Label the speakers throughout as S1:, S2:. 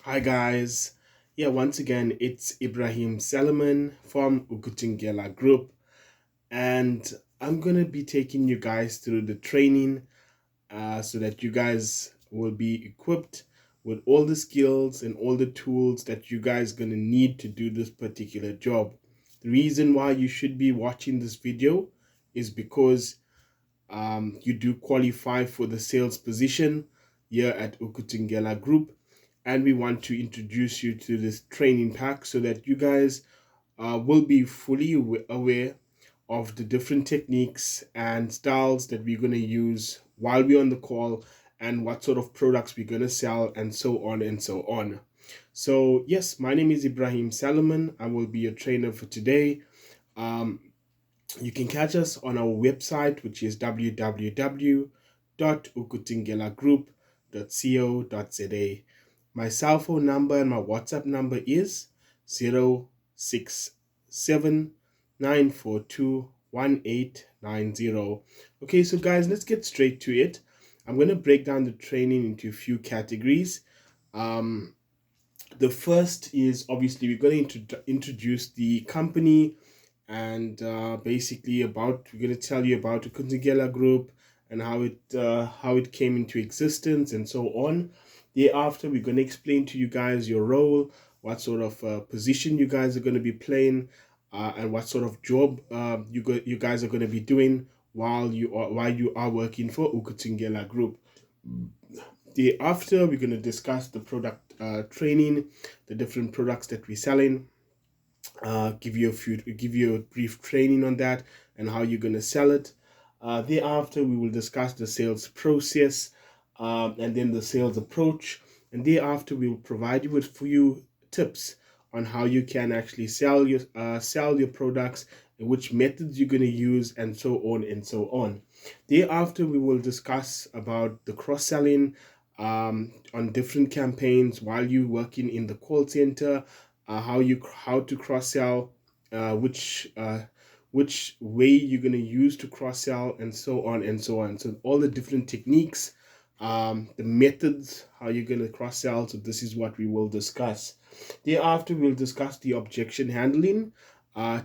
S1: Hi guys. Yeah, once again, it's Ibrahim Salomon from Ukuthungela Group, and I'm gonna be taking you guys through the training so that you guys will be equipped with all the skills and all the tools that you guys gonna need to do this particular job. The reason why you should be watching this video is because you do qualify for the sales position here at Ukuthungela Group, and we want to introduce you to this training pack so that you guys will be fully aware of the different techniques and styles that we're going to use while we're on the call, and what sort of products we're going to sell, and so on and so on. So yes, my name is Ibrahim Salomon. I will be your trainer for today. um, you can catch us on our website, which is www.ukutingelagroup.co.za. My cell phone number and my WhatsApp number is 0679421890. Okay, so guys, let's get straight to it. I'm going to break down the training into a few categories. Um, the first is obviously we're going to introduce the company, and basically about we're going to tell you about the Kunzigela group and how it came into existence and so on. Thereafter, we're going to explain to you guys your role, what sort of position you guys are going to be playing, and what sort of job you guys are going to be doing while you are working for Ukuthungela Group. Thereafter, we're going to discuss the product training, the different products that we're selling, give you a brief training on that and how you're going to sell it. Thereafter, we will discuss the sales process, and then the sales approach. And thereafter, we will provide you with few tips on how you can actually sell your products, and which methods you're going to use, and so on and so on. Thereafter, we will discuss about the cross selling on different campaigns while you're working in the call center, how to cross sell, which way you're going to use to cross sell, and so on and so on. So all the different techniques, the methods, how you're going to cross sell. So this is what we will discuss. Thereafter, we'll discuss the objection handling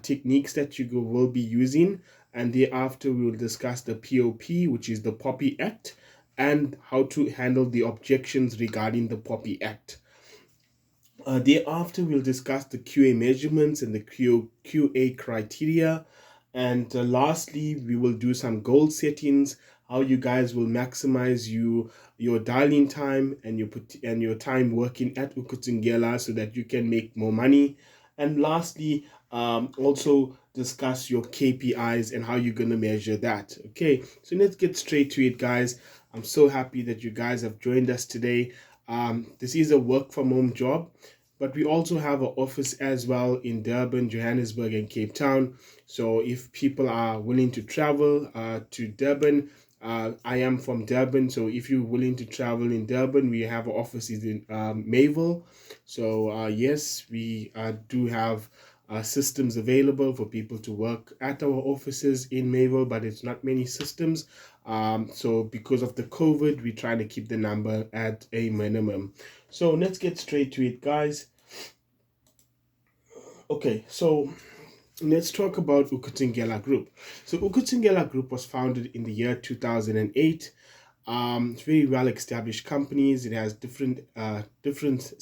S1: techniques that will be using, and thereafter we will discuss the POP, which is the Poppy Act, and how to handle the objections regarding the Poppy Act. Thereafter, we'll discuss the QA measurements and the QA criteria. And lastly, we will do some goal settings, how you guys will maximize your dialing time and your time working at Ukuthungela so that you can make more money. And lastly, also discuss your KPIs and how you're going to measure that. Okay, so let's get straight to it, guys. I'm so happy that you guys have joined us today. This is a work from home job, but we also have an office as well in Durban, Johannesburg, and Cape Town. So if people are willing to travel to Durban, I am from Durban. So if you're willing to travel in Durban, we have offices in Mayville. So yes, we do have systems available for people to work at our offices in Mayville, but it's not many systems. So because of the COVID, we're trying to keep the number at a minimum. So let's get straight to it, guys. Okay, so let's talk about Ukuthungela Group. So Ukuthungela Group was founded in the year 2008. It's very well established companies. It has different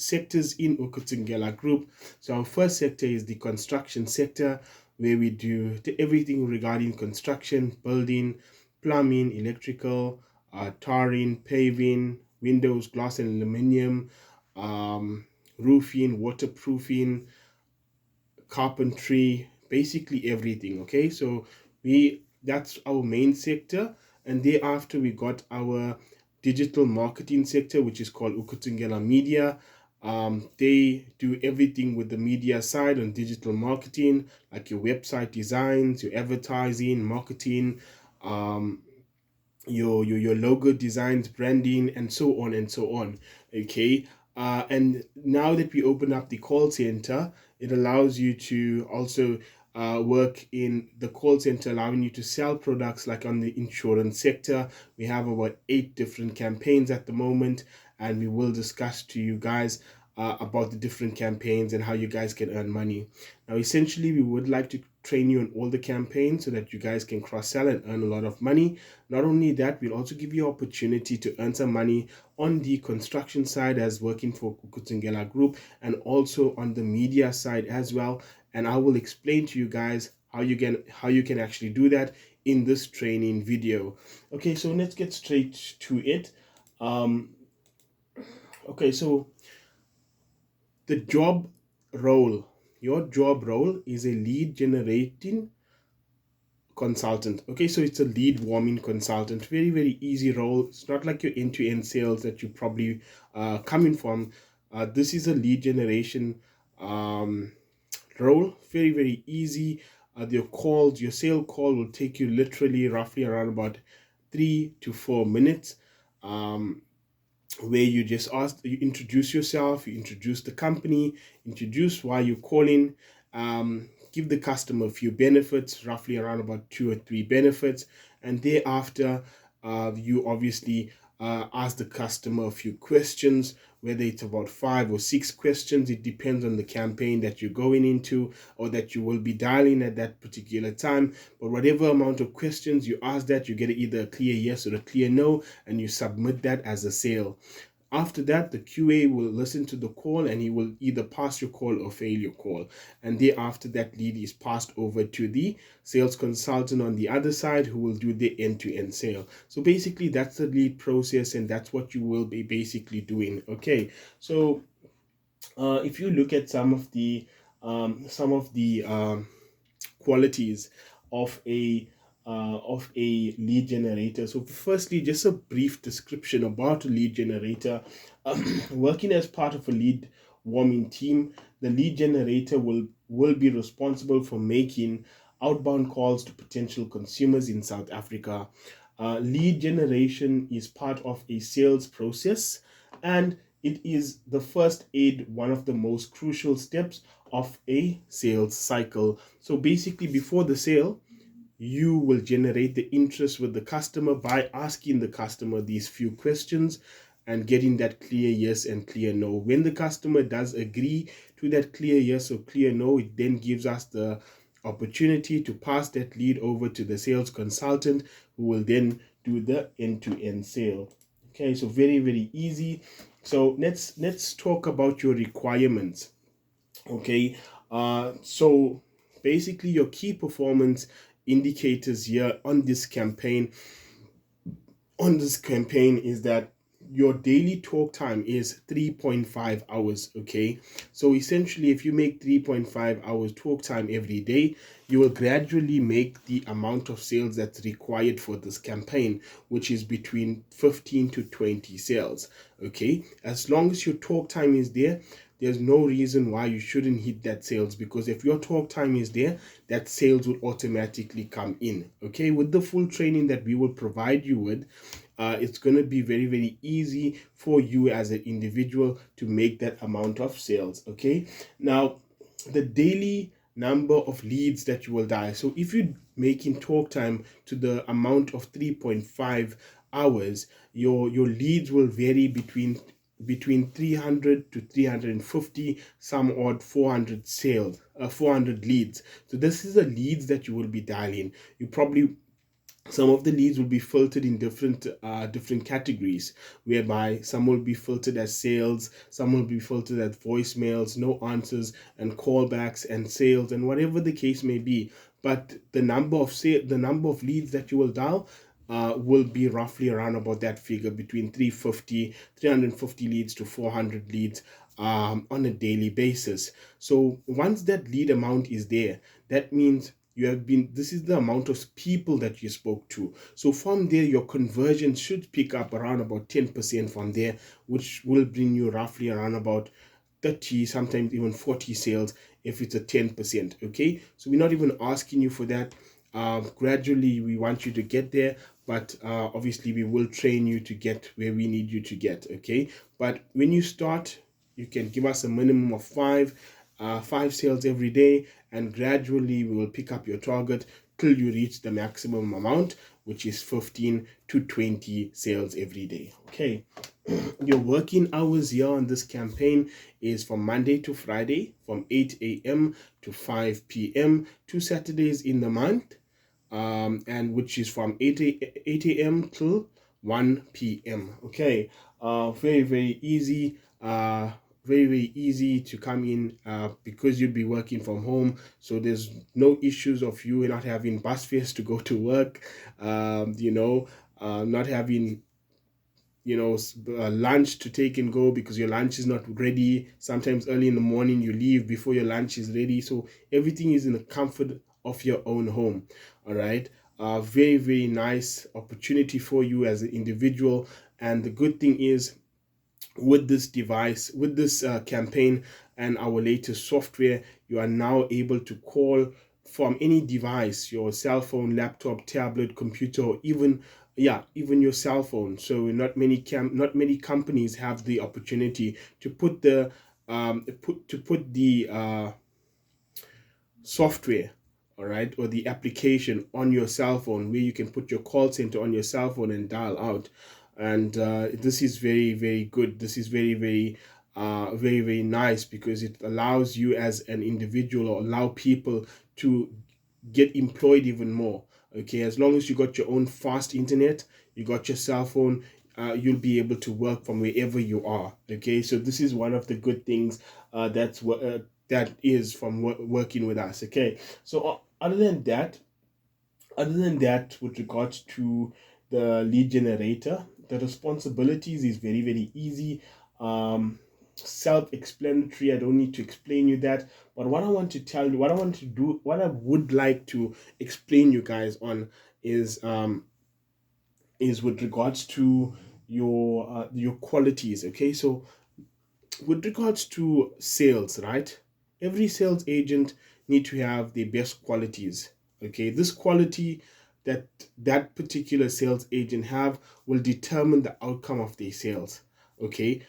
S1: sectors in Ukuthungela Group. So our first sector is the construction sector, where we do everything regarding construction, building, plumbing, electrical, tarring, paving, windows, glass and aluminium, roofing, waterproofing, carpentry, basically everything. Okay, so we that's our main sector. And thereafter we got our digital marketing sector, which is called Ukuthungela Media. They do everything with the media side on digital marketing, like your website designs, your advertising, marketing, um, your logo designs, branding, and so on and so on. Okay, and now that we open up the call center, it allows you to also work in the call center, allowing you to sell products. Like on the insurance sector, we have about 8 different campaigns at the moment, and we will discuss to you guys about the different campaigns and how you guys can earn money. Now, essentially, we would like to train you on all the campaigns so that you guys can cross-sell and earn a lot of money. Not only that, we'll also give you opportunity to earn some money on the construction side as working for Ukuthungela Group, and also on the media side as well. And I will explain to you guys how you can actually do that in this training video. Okay, so let's get straight to it. Okay, so the your job role is a lead generating consultant. Okay, so it's a lead warming consultant. Very, very easy role. It's not like your end-to-end sales that you probably coming from. This is a lead generation role. Very, very easy. Your sale call will take you literally roughly around about 3 to 4 minutes. Where you you introduce yourself, you introduce the company, introduce why you're calling, give the customer a few benefits, roughly around about 2 or 3 benefits, and thereafter, you obviously ask the customer a few questions, whether it's about 5 or 6 questions. It depends on the campaign that you're going into or that you will be dialing at that particular time. But whatever amount of questions you ask, that you get either a clear yes or a clear no, and you submit that as a sale. After that, the QA will listen to the call and he will either pass your call or fail your call. And thereafter, that lead is passed over to the sales consultant on the other side, who will do the end-to-end sale. So basically, that's the lead process, and that's what you will be basically doing. Okay, so if you look at some of the qualities of a lead generator. So firstly, just a brief description about a lead generator. Working as part of a lead warming team, the lead generator will be responsible for making outbound calls to potential consumers in South Africa. Lead generation is part of a sales process, and it is the first aid, one of the most crucial steps of a sales cycle. So basically, before the sale, you will generate the interest with the customer by asking the customer these few questions and getting that clear yes and clear no. When the customer does agree to that clear yes or clear no, it then gives us the opportunity to pass that lead over to the sales consultant, who will then do the end-to-end sale. Okay, so very, very easy. So let's talk about your requirements. Okay, so basically your key performance indicators here on this campaign is that your daily talk time is 3.5 hours. Okay, so essentially, if you make 3.5 hours talk time every day, you will gradually make the amount of sales that's required for this campaign, which is between 15 to 20 sales. Okay, as long as your talk time is there, there's no reason why you shouldn't hit that sales, because if your talk time is there, that sales will automatically come in. Okay, with the full training that we will provide you with, it's going to be very, very easy for you as an individual to make that amount of sales. Okay, now the daily number of leads that you will dial. So if you're making talk time to the amount of 3.5 hours, your leads will vary between 300 to 350, some odd 400 sales, 400 leads. So this is the leads that you will be dialing. Some of the leads will be filtered in different categories, whereby some will be filtered as sales, some will be filtered as voicemails, no answers, and callbacks, and sales, and whatever the case may be. But the number of leads that you will dial will be roughly around about that figure, between 350 leads to 400 leads on a daily basis. So once that lead amount is there, that means this is the amount of people that you spoke to. So from there, your conversion should pick up around about 10% from there, which will bring you roughly around about 30, sometimes even 40 sales if it's a 10%. Okay, so we're not even asking you for that. Gradually, we want you to get there, but obviously we will train you to get where we need you to get. Okay, but when you start, you can give us a minimum of five sales every day, and gradually we will pick up your target till you reach the maximum amount, which is 15 to 20 sales every day. Okay. Your working hours here on this campaign is from Monday to Friday from 8 a.m. to 5 p.m. 2 Saturdays in the month, and which is from 8 a.m. till 1 p.m. Okay, very, very easy. Very, very easy to come in because you'll be working from home. So there's no issues of you not having bus fares to go to work, not having lunch to take and go because your lunch is not ready. Sometimes early in the morning you leave before your lunch is ready, so everything is in the comfort of your own home. All right. Very, very nice opportunity for you as an individual. And the good thing is, with this device, with this campaign and our latest software, you are now able to call from any device, your cell phone, laptop, tablet, computer, or even your cell phone. So not many companies have the opportunity to put the software, all right, or the application on your cell phone, where you can put your call center on your cell phone and dial out. And this is very, very good. This is very, very very, very nice, because it allows you as an individual, or allow people to get employed even more. Okay, as long as you got your own fast internet, you got your cell phone, you'll be able to work from wherever you are. Okay, so this is one of the good things that is from working with us. Okay, so other than that, with regards to the lead generator, the responsibilities is very, very easy. Self-explanatory. I don't need to explain you that. But what I want to tell you, what I want to do, what I would like to explain you guys on is with regards to your qualities. Okay, so with regards to sales, right? Every sales agent need to have their best qualities. Okay, this quality that that particular sales agent have will determine the outcome of their sales. Okay,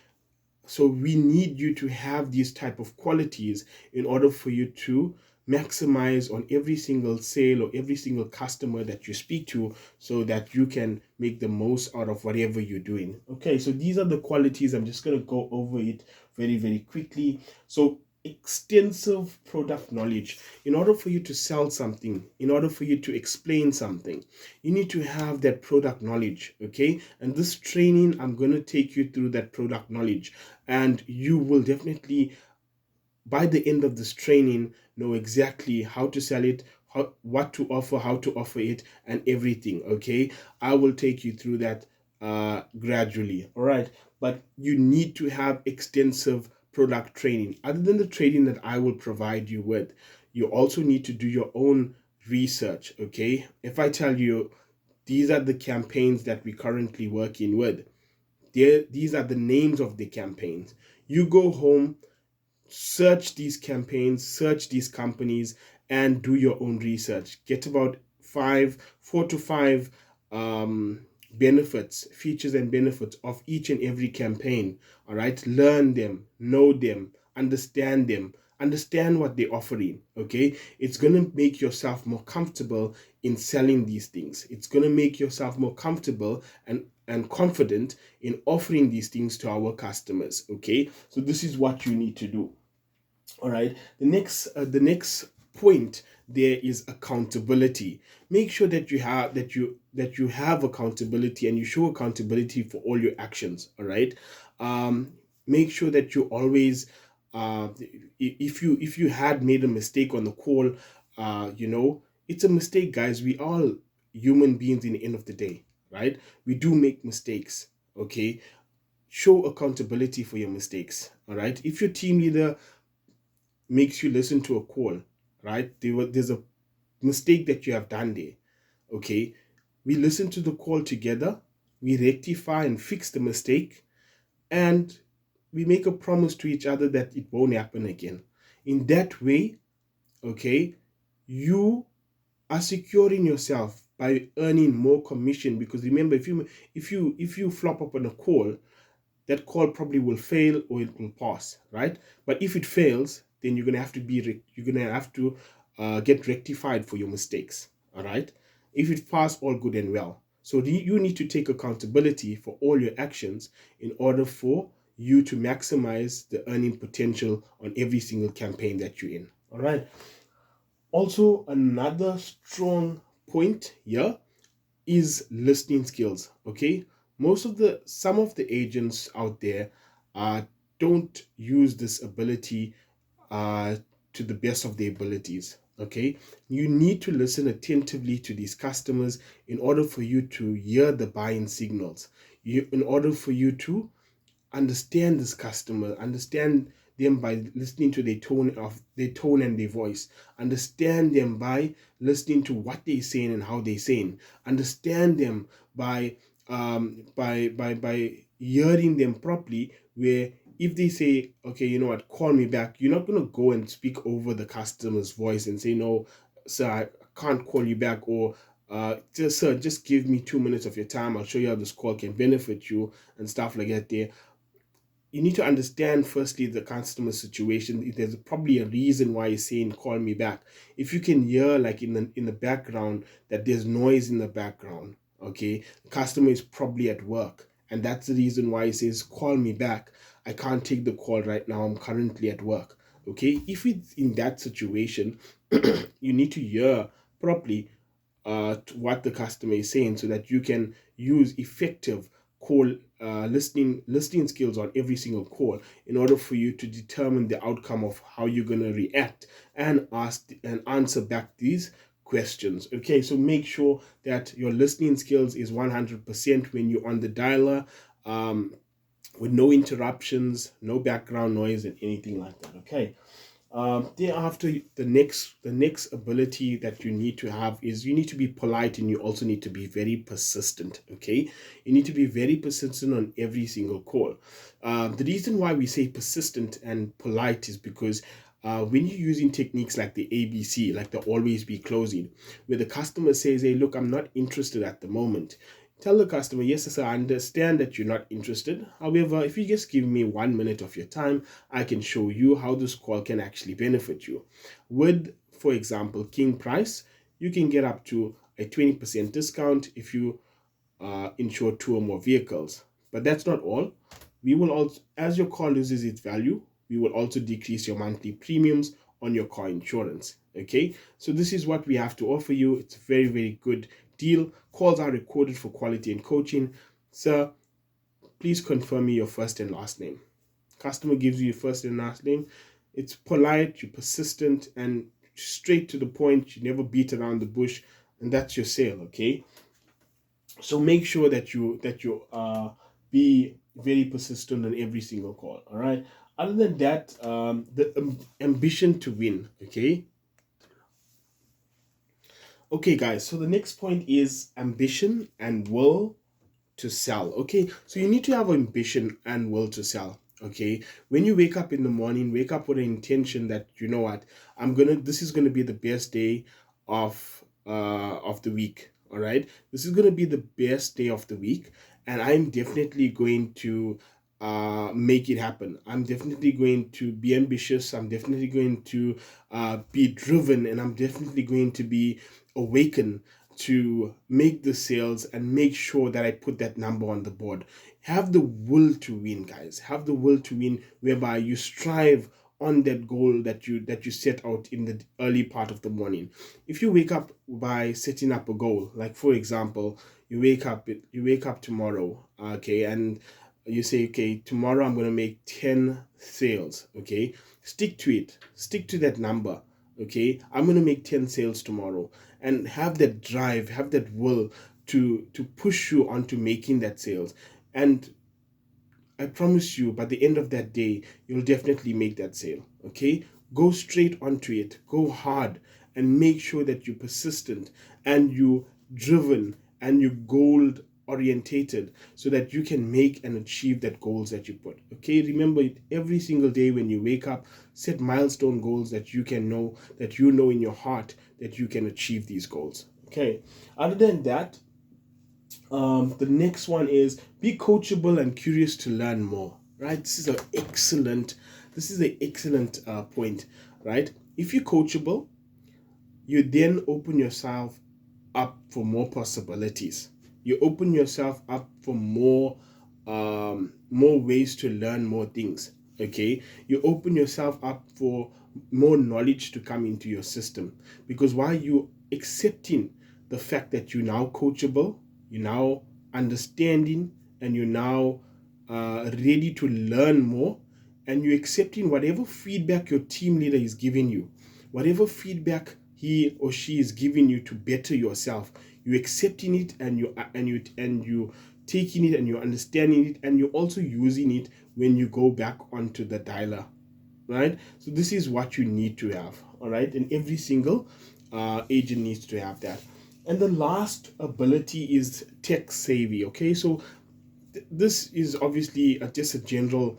S1: so we need you to have these type of qualities in order for you to maximize on every single sale or every single customer that you speak to, so that you can make the most out of whatever you're doing. Okay, so these are the qualities. I'm just going to go over it very, very quickly. So extensive product knowledge. In order for you to sell something, in order for you to explain something, you need to have that product knowledge. Okay, and this training, I'm going to take you through that product knowledge, and you will definitely, by the end of this training, know exactly how to sell it, what to offer, how to offer it, and everything. Okay, I will take you through that gradually. All right, but you need to have extensive product training. Other than the training that I will provide you with, you also need to do your own research. Okay, if I tell you these are the campaigns that we're currently working with, these are the names of the campaigns, you go home, search these campaigns, search these companies, and do your own research. Get about 4 to 5 benefits, features, and benefits of each and every campaign. All right, learn them, know them, understand what they're offering. Okay, it's going to make yourself more comfortable in selling these things. It's going to make yourself more comfortable and confident in offering these things to our customers. Okay, so this is what you need to do. All right, the next point there is accountability. Make sure that you have accountability, and you show accountability for all your actions. All right, make sure that you always, if you had made a mistake on the call, it's a mistake, guys. We all human beings in the end of the day, right? We do make mistakes. Okay, show accountability for your mistakes. All right, if your team leader makes you listen to a call, right? There's a mistake that you have done there. Okay, we listen to the call together, we rectify and fix the mistake, and we make a promise to each other that it won't happen again. In that way, okay, you are securing yourself by earning more commission. Because remember, if you flop up on a call, that call probably will fail or it will pass, right? But if it fails, then you're gonna have to get rectified for your mistakes. All right. If it passed, all good and well. So you need to take accountability for all your actions in order for you to maximize the earning potential on every single campaign that you're in. All right. Also, another strong point here is listening skills. Okay, some of the agents out there don't use this ability uh, to the best of their abilities. Okay, you need to listen attentively to these customers in order for you to hear the buying signals. In order for you to understand this customer, understand them by listening to their tone and their voice, understand them by listening to what they're saying and how they're saying, understand them by by hearing them properly, where if they say, okay, you know what, call me back, you're not going to go and speak over the customer's voice and say, no sir, I can't call you back, or just sir, just give me 2 minutes of your time, I'll show you how this call can benefit you, and stuff like that. There, you need to understand firstly the customer situation. There's probably a reason why he's saying call me back. If you can hear like in the background that there's noise in the background, okay, the customer is probably at work, and that's the reason why he says call me back. I can't take the call right now, I'm currently at work. Okay, if it's in that situation, you need to hear properly to what the customer is saying, so that you can use effective call listening skills on every single call in order for you to determine the outcome of how you're going to react and ask and answer back these questions. Okay, so make sure that your listening skills is 100% when you're on the dialer, with no interruptions, no background noise, and anything like that. Okay. Thereafter, the next ability that you need to have is you need to be polite, and you also need to be very persistent. Okay, you need to be very persistent on every single call. The reason why we say persistent and polite is because when you're using techniques like the ABC, like the always be closing, where the customer says, hey, look, I'm not interested at the moment. Tell the customer, yes, sir, I understand that you're not interested. However, if you just give me 1 minute of your time, I can show you how this call can actually benefit you. With, for example, King Price, you can get up to a 20% discount if you insure 2 or more vehicles. But that's not all. We will also, as your car loses its value, we will also decrease your monthly premiums on your car insurance. Okay, so this is what we have to offer you. It's a very, very good deal. Calls are recorded for quality and coaching. Sir, please confirm me your first and last name. Customer gives you your first and last name. It's polite, you're persistent, and straight to the point. You never beat around the bush, and that's your sale. Okay, so make sure that you be very persistent on every single call. All right. Other than that, the ambition to win. Okay, guys, so the next point is ambition and will to sell. Okay, so you need to have ambition and will to sell. Okay, when you wake up in the morning, wake up with the intention that, you know what, this is gonna be the best day of the week. All right, this is gonna be the best day of the week, and I'm definitely going to make it happen. I'm definitely going to be ambitious. I'm definitely going to be driven, and I'm definitely going to be awakened to make the sales and make sure that I put that number on the board. Have the will to win, guys. Have the will to win, whereby you strive on that goal that you set out in the early part of the morning. If you wake up by setting up a goal, like for example, you wake up tomorrow, okay, and you say, okay, tomorrow I'm going to make 10 sales. Okay, stick to it, stick to that number. Okay, I'm going to make 10 sales tomorrow, and have that drive, have that will to push you onto making that sales. And I promise you, by the end of that day, you'll definitely make that sale. Okay, go straight onto it, go hard, and make sure that you're persistent and you driven and you goal orientated, so that you can make and achieve that goals that you put. Okay, remember it every single day when you wake up. Set milestone goals that you know in your heart that you can achieve these goals. Okay, other than that, the next one is be coachable and curious to learn more. Right, this is an excellent point. Right, if you're coachable, you then open yourself up for more possibilities. You open yourself up for more ways to learn more things. Okay, you open yourself up for more knowledge to come into your system, because while you accepting the fact that you're now coachable, you're now understanding, and you're now ready to learn more, and you're accepting whatever feedback your team leader is giving you, whatever feedback he or she is giving you to better yourself, you're accepting it, and you taking it, and you're understanding it, and you're also using it when you go back onto the dialer, right? So this is what you need to have, all right? And every single agent needs to have that. And the last ability is tech savvy. Okay, so this is obviously just a general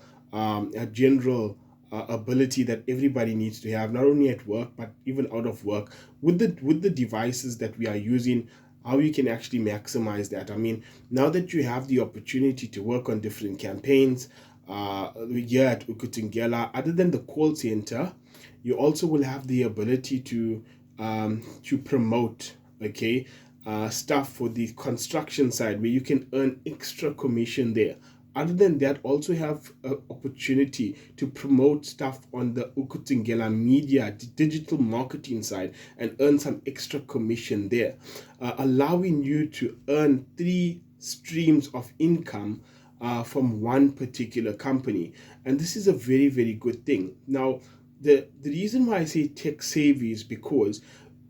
S1: ability that everybody needs to have, not only at work but even out of work, with the devices that we are using. How you can actually maximize that. I mean, now that you have the opportunity to work on different campaigns here at Ukuthungela, other than the call center, you also will have the ability to promote, okay, stuff for the construction side, where you can earn extra commission there. Other than that, also have an opportunity to promote stuff on the Ukuthungela media, digital marketing side, and earn some extra commission there, allowing you to earn 3 streams of income from one particular company. And this is a very, very good thing. Now, the reason why I say tech savvy is because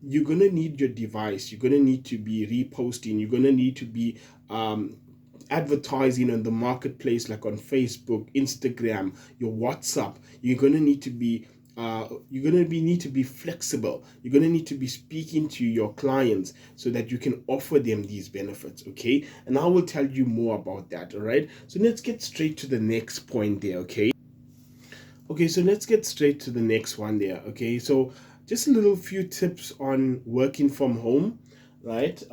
S1: you're going to need your device, you're going to need to be reposting, you're going to need to be advertising on the marketplace, like on Facebook, Instagram, your WhatsApp. You're going to need to be need to be flexible. You're going to need to be speaking to your clients so that you can offer them these benefits. Okay, and I will tell you more about that. All right, so let's get straight to the next point there. Okay, so let's get straight to the next one there. Okay, so just a little few tips on working from home, right?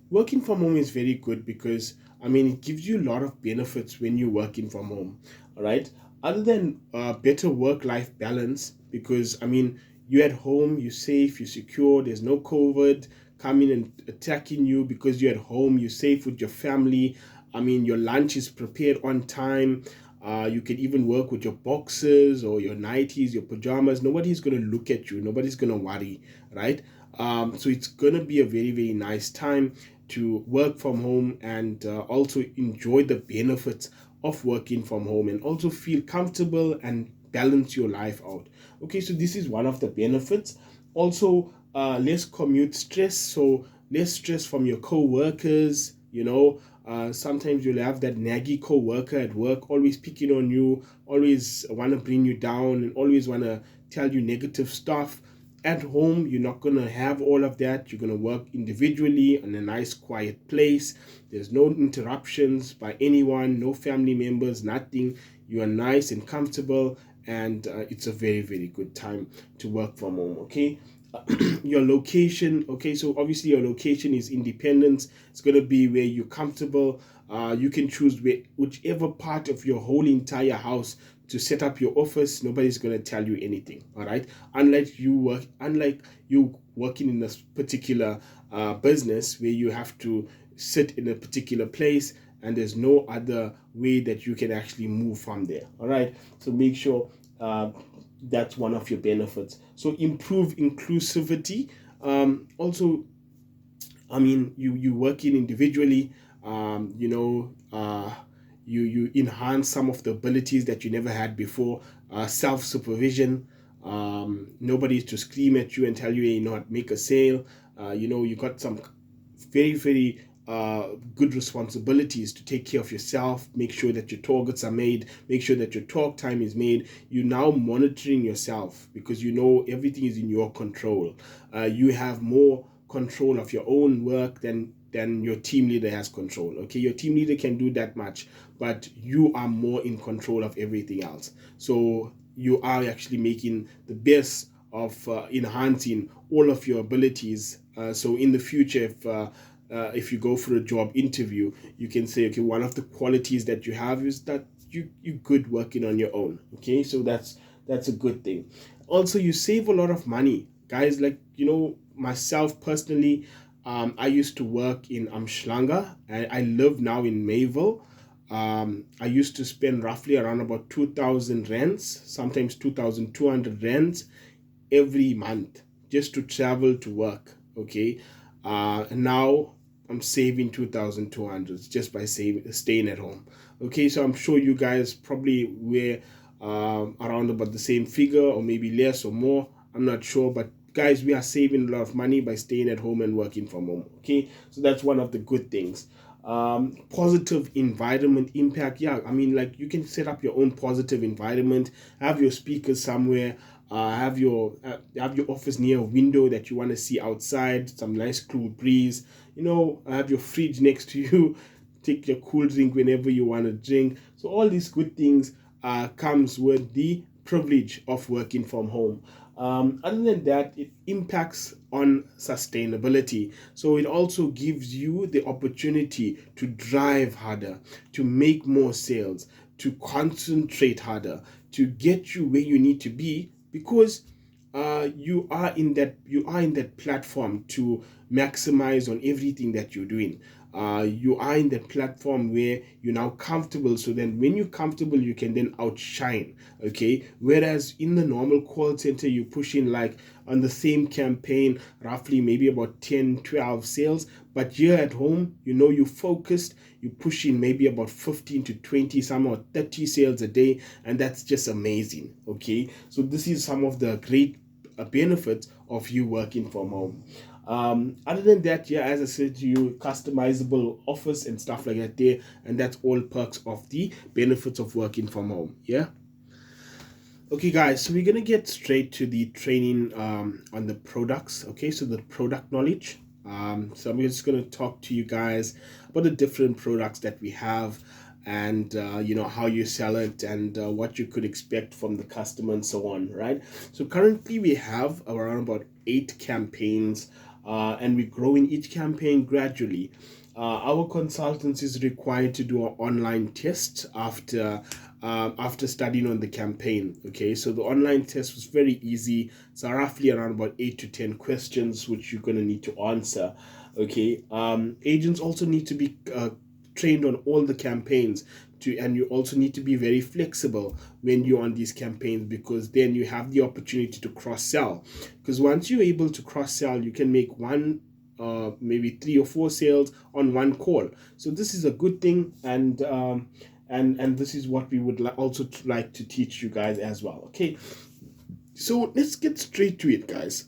S1: Working from home is very good because, I mean, it gives you a lot of benefits when you're working from home, all right? Other than better work-life balance, because, I mean, you're at home, you're safe, you're secure, there's no COVID coming and attacking you because you're at home, you're safe with your family. I mean, your lunch is prepared on time. You can even work with your boxers or your nighties, your pajamas. Nobody's going to look at you. Nobody's going to worry, right? So it's going to be a very, very nice time to work from home, and also enjoy the benefits of working from home, and also feel comfortable and balance your life out. Okay, so this is one of the benefits. Also, less commute stress. So less stress from your co-workers, sometimes you'll have that naggy co-worker at work, always picking on you, always want to bring you down, and always want to tell you negative stuff. At home, you're not going to have all of that. You're going to work individually in a nice quiet place. There's no interruptions by anyone, no family members, nothing. You are nice and comfortable, and it's a very, very good time to work from home. Okay, your location. Okay, so obviously your location is independence. It's going to be where you're comfortable. You can choose whichever part of your whole entire house to set up your office. Nobody's going to tell you anything, all right? Unlike you working in a particular business where you have to sit in a particular place, and there's no other way that you can actually move from there, all right? So make sure that's one of your benefits. So improve inclusivity. Also, I mean, you working individually, you enhance some of the abilities that you never had before. Self-supervision. Nobody to scream at you and tell you, hey, not make a sale. You got some very, very good responsibilities to take care of yourself. Make sure that your targets are made. Make sure that your talk time is made. You're now monitoring yourself because everything is in your control. You have more control of your own work than your team leader has control. Okay, your team leader can do that much, but you are more in control of everything else. So you are actually making the best of enhancing all of your abilities. So in the future, if you go for a job interview, you can say, okay, one of the qualities that you have is that you're good working on your own. Okay, so that's a good thing. Also, you save a lot of money, guys. Like myself personally, I used to work in Umhlanga. I live now in Mayville. I used to spend roughly around about 2,000 rands, sometimes 2,200 rands every month just to travel to work. Okay. And now I'm saving 2,200 just by staying at home. Okay, so I'm sure you guys probably were around about the same figure, or maybe less or more. I'm not sure, but guys, we are saving a lot of money by staying at home and working from home. Okay, so that's one of the good things. Positive environment impact. Yeah, I mean, like, you can set up your own positive environment, have your speakers somewhere, have your office near a window that you want to see outside, some nice cool breeze. Have your fridge next to you. Take your cool drink whenever you want to drink. So all these good things comes with the privilege of working from home. Other than that, it impacts on sustainability. So it also gives you the opportunity to drive harder, to make more sales, to concentrate harder, to get you where you need to be, because you are in that platform to maximize on everything that you're doing. You are in that platform where you're now comfortable, so then when you're comfortable you can then outshine. Okay, whereas in the normal call center you push in, like, on the same campaign, roughly maybe about 10-12 sales, but here at home, you're focused, you push in maybe about 15 to 20, some or 30 sales a day, and that's just amazing. Okay, so this is some of the great benefits of you working from home. Other than that, yeah, as I said to you, customizable office and stuff like that there, and that's all perks of the benefits of working from home. Yeah. Okay, guys, so we're gonna get straight to the training on the products. Okay, so the product knowledge. So I'm just gonna talk to you guys about the different products that we have, and how you sell it, and what you could expect from the customer and so on. Right. So currently we have around about 8 campaigns, and we're growing each campaign gradually. Our consultants is required to do an online test after studying on the campaign. Okay, so the online test was very easy. So roughly around about 8 to 10 questions which you're gonna need to answer. Okay, agents also need to be trained on all the campaigns, and you also need to be very flexible when you're on these campaigns, because then you have the opportunity to cross sell. Because once you're able to cross sell, you can make maybe 3 or 4 sales on one call. So this is a good thing, and this is what we would also like to teach you guys as well. Okay, so let's get straight to it, guys.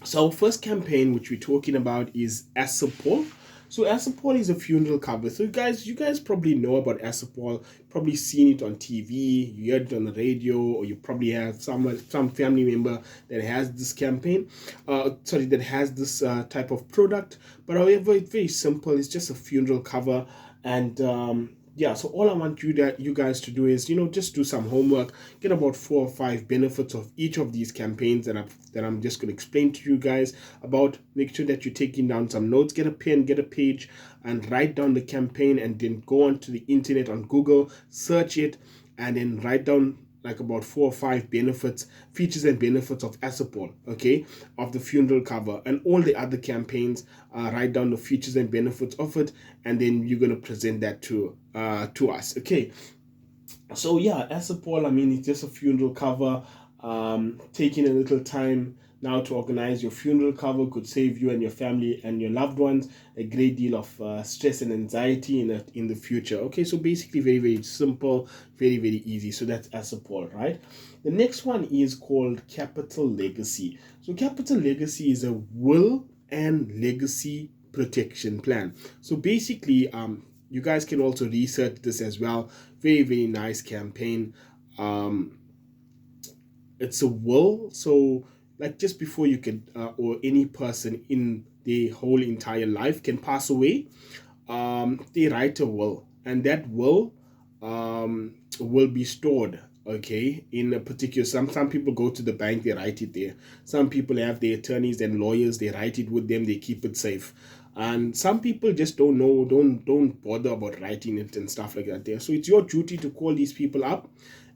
S1: So our first campaign which we're talking about is Asapol. So Asapol is a funeral cover. So you guys probably know about Asapol, probably seen it on TV, you heard it on the radio, or you probably have some family member that has this campaign, that has this type of product. But however, it's very simple. It's just a funeral cover, and yeah, so all I want you guys to do is, just do some homework, get about 4 or 5 benefits of each of these campaigns that I'm just going to explain to you guys about. Make sure that you're taking down some notes, get a pen, get a page, and write down the campaign, and then go onto the internet on Google, search it, and then write down like about 4 or 5 features and benefits of Asapol, okay, of the funeral cover, and all the other campaigns. Write down the features and benefits of it, and then you're going to present that to us. Okay, so yeah, Asapol, I mean, it's just a funeral cover. Taking a little time now to organize your funeral cover could save you and your family and your loved ones a great deal of stress and anxiety in the future. Okay, so basically very, very simple, very, very easy. So that's Asapol, right? The next one is called Capital Legacy. So Capital Legacy is a will and legacy protection plan. So basically, you guys can also research this as well. Very, very nice campaign. It's a will, so like just before you can or any person in the whole entire life can pass away, they write a will, and that will be stored, okay, in a particular, some people go to the bank, they write it there. Some people have their attorneys and lawyers, they write it with them, they keep it safe. And some people just don't know, don't bother about writing it and stuff like that there. So it's your duty to call these people up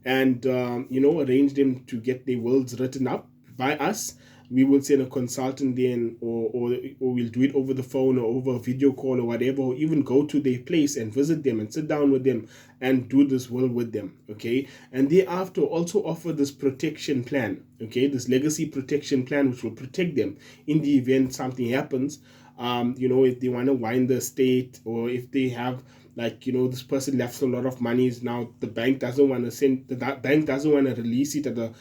S1: and arrange them to get their wills written up by us. we will send a consultant then, or we'll do it over the phone or over a video call or whatever, or even go to their place and visit them and sit down with them and do this will with them. Okay, and thereafter also offer this protection plan. Okay, this legacy protection plan, which will protect them in the event something happens. If they want to wind the estate, or if they have, like, this person left a lot of monies. Now the bank doesn't want to release it at a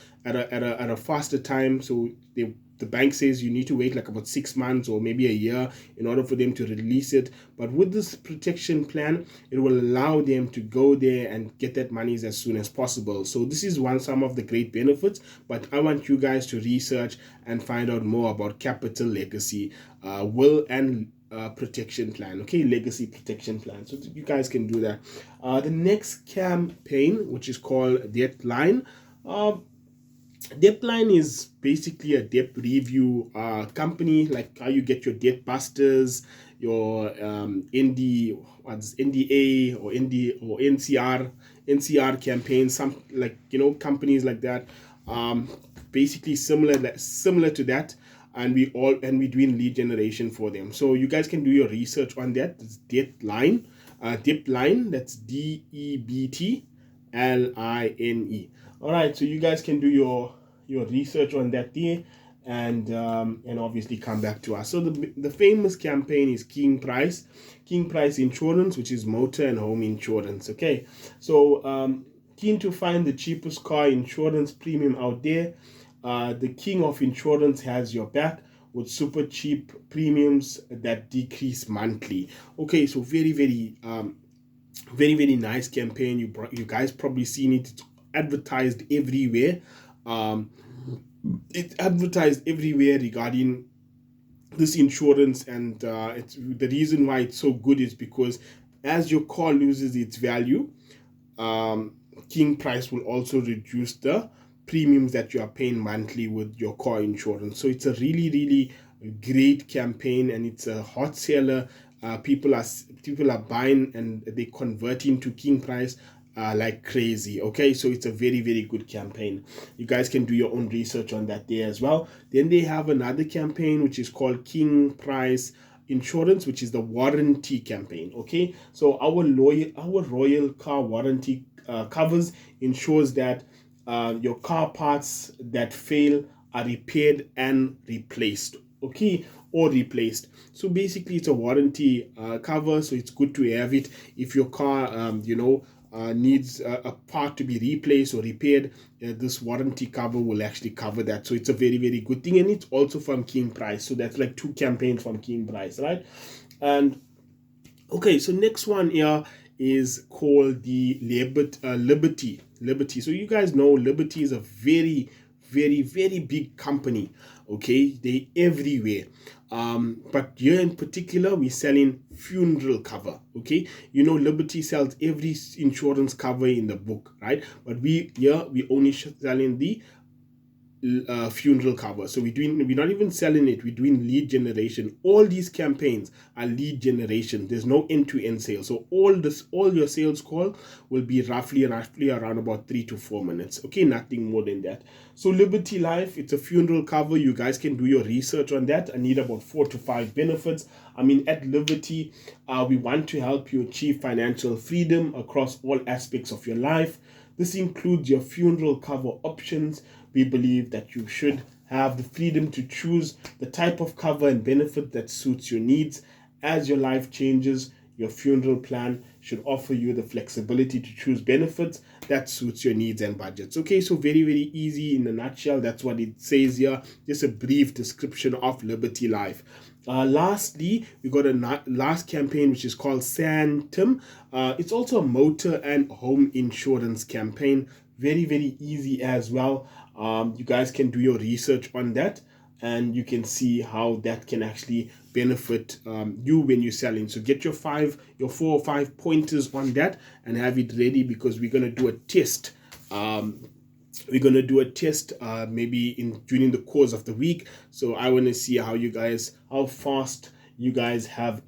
S1: faster time. So the bank says you need to wait like about 6 months or maybe a year in order for them to release it. But with this protection plan, it will allow them to go there and get that monies as soon as possible. So this is some of the great benefits. But I want you guys to research and find out more about capital legacy, will and protection plan. Okay, legacy protection plan. So you guys can do that. The next campaign, which is called Deadline. Deadline is basically a debt review company, like how you get your debt busters, your NDA or NCR campaigns, some, like, companies like that. Basically similar to that, and we doing lead generation for them. So you guys can do your research on that. It's Deadline. Deadline, that's DEBTLINE. All right, so you guys can do your research on that there, and obviously come back to us. So the famous campaign is King Price Insurance, which is motor and home insurance. Okay, so keen to find the cheapest car insurance premium out there. The king of insurance has your back with super cheap premiums that decrease monthly. Okay, so very, very very nice campaign. You guys probably seen it. It's advertised everywhere. It's advertised everywhere regarding this insurance, and it's the reason why it's so good is because as your car loses its value, King Price will also reduce the premiums that you are paying monthly with your car insurance. So it's a really, really great campaign, and it's a hot seller. People are buying and they converting to King Price like crazy. Okay, so it's a very, very good campaign. You guys can do your own research on that there as well. Then they have another campaign which is called King Price Insurance, which is the warranty campaign. Okay, so our royal car warranty covers ensures that your car parts that fail are repaired and replaced. Okay, or replaced. So basically it's a warranty cover, so it's good to have it if your car needs a part to be replaced or repaired. This warranty cover will actually cover that. So it's a very, very good thing, and it's also from King Price. So that's like 2 campaigns from King Price, right? And okay, so next one here is called the Liberty. So you guys know Liberty is a very, very, very big company. Okay, they everywhere. But here in particular, we're selling funeral cover. Okay, Liberty sells every insurance cover in the book, right? But we only selling the funeral cover. So we're not even selling it, we're doing lead generation. All these campaigns are lead generation. There's no end-to-end sales. So all your sales call will be roughly around about 3 to 4 minutes. Okay, nothing more than that. So Liberty Life, it's a funeral cover. You guys can do your research on that. I need about 4 to 5 benefits. I mean, at Liberty, we want to help you achieve financial freedom across all aspects of your life. This includes your funeral cover options. We believe that you should have the freedom to choose the type of cover and benefit that suits your needs. As your life changes, your funeral plan should offer you the flexibility to choose benefits that suits your needs and budgets. Okay, so very, very easy in a nutshell. That's what it says here. Just a brief description of Liberty Life. Lastly, we got a last campaign which is called Santum. It's also a motor and home insurance campaign. Very, very easy as well. You guys can do your research on that, and you can see how that can actually benefit you when you're selling. So get your 4 or 5 pointers on that and have it ready, because we're going to do a test. Maybe during the course of the week. So I want to see how fast you guys have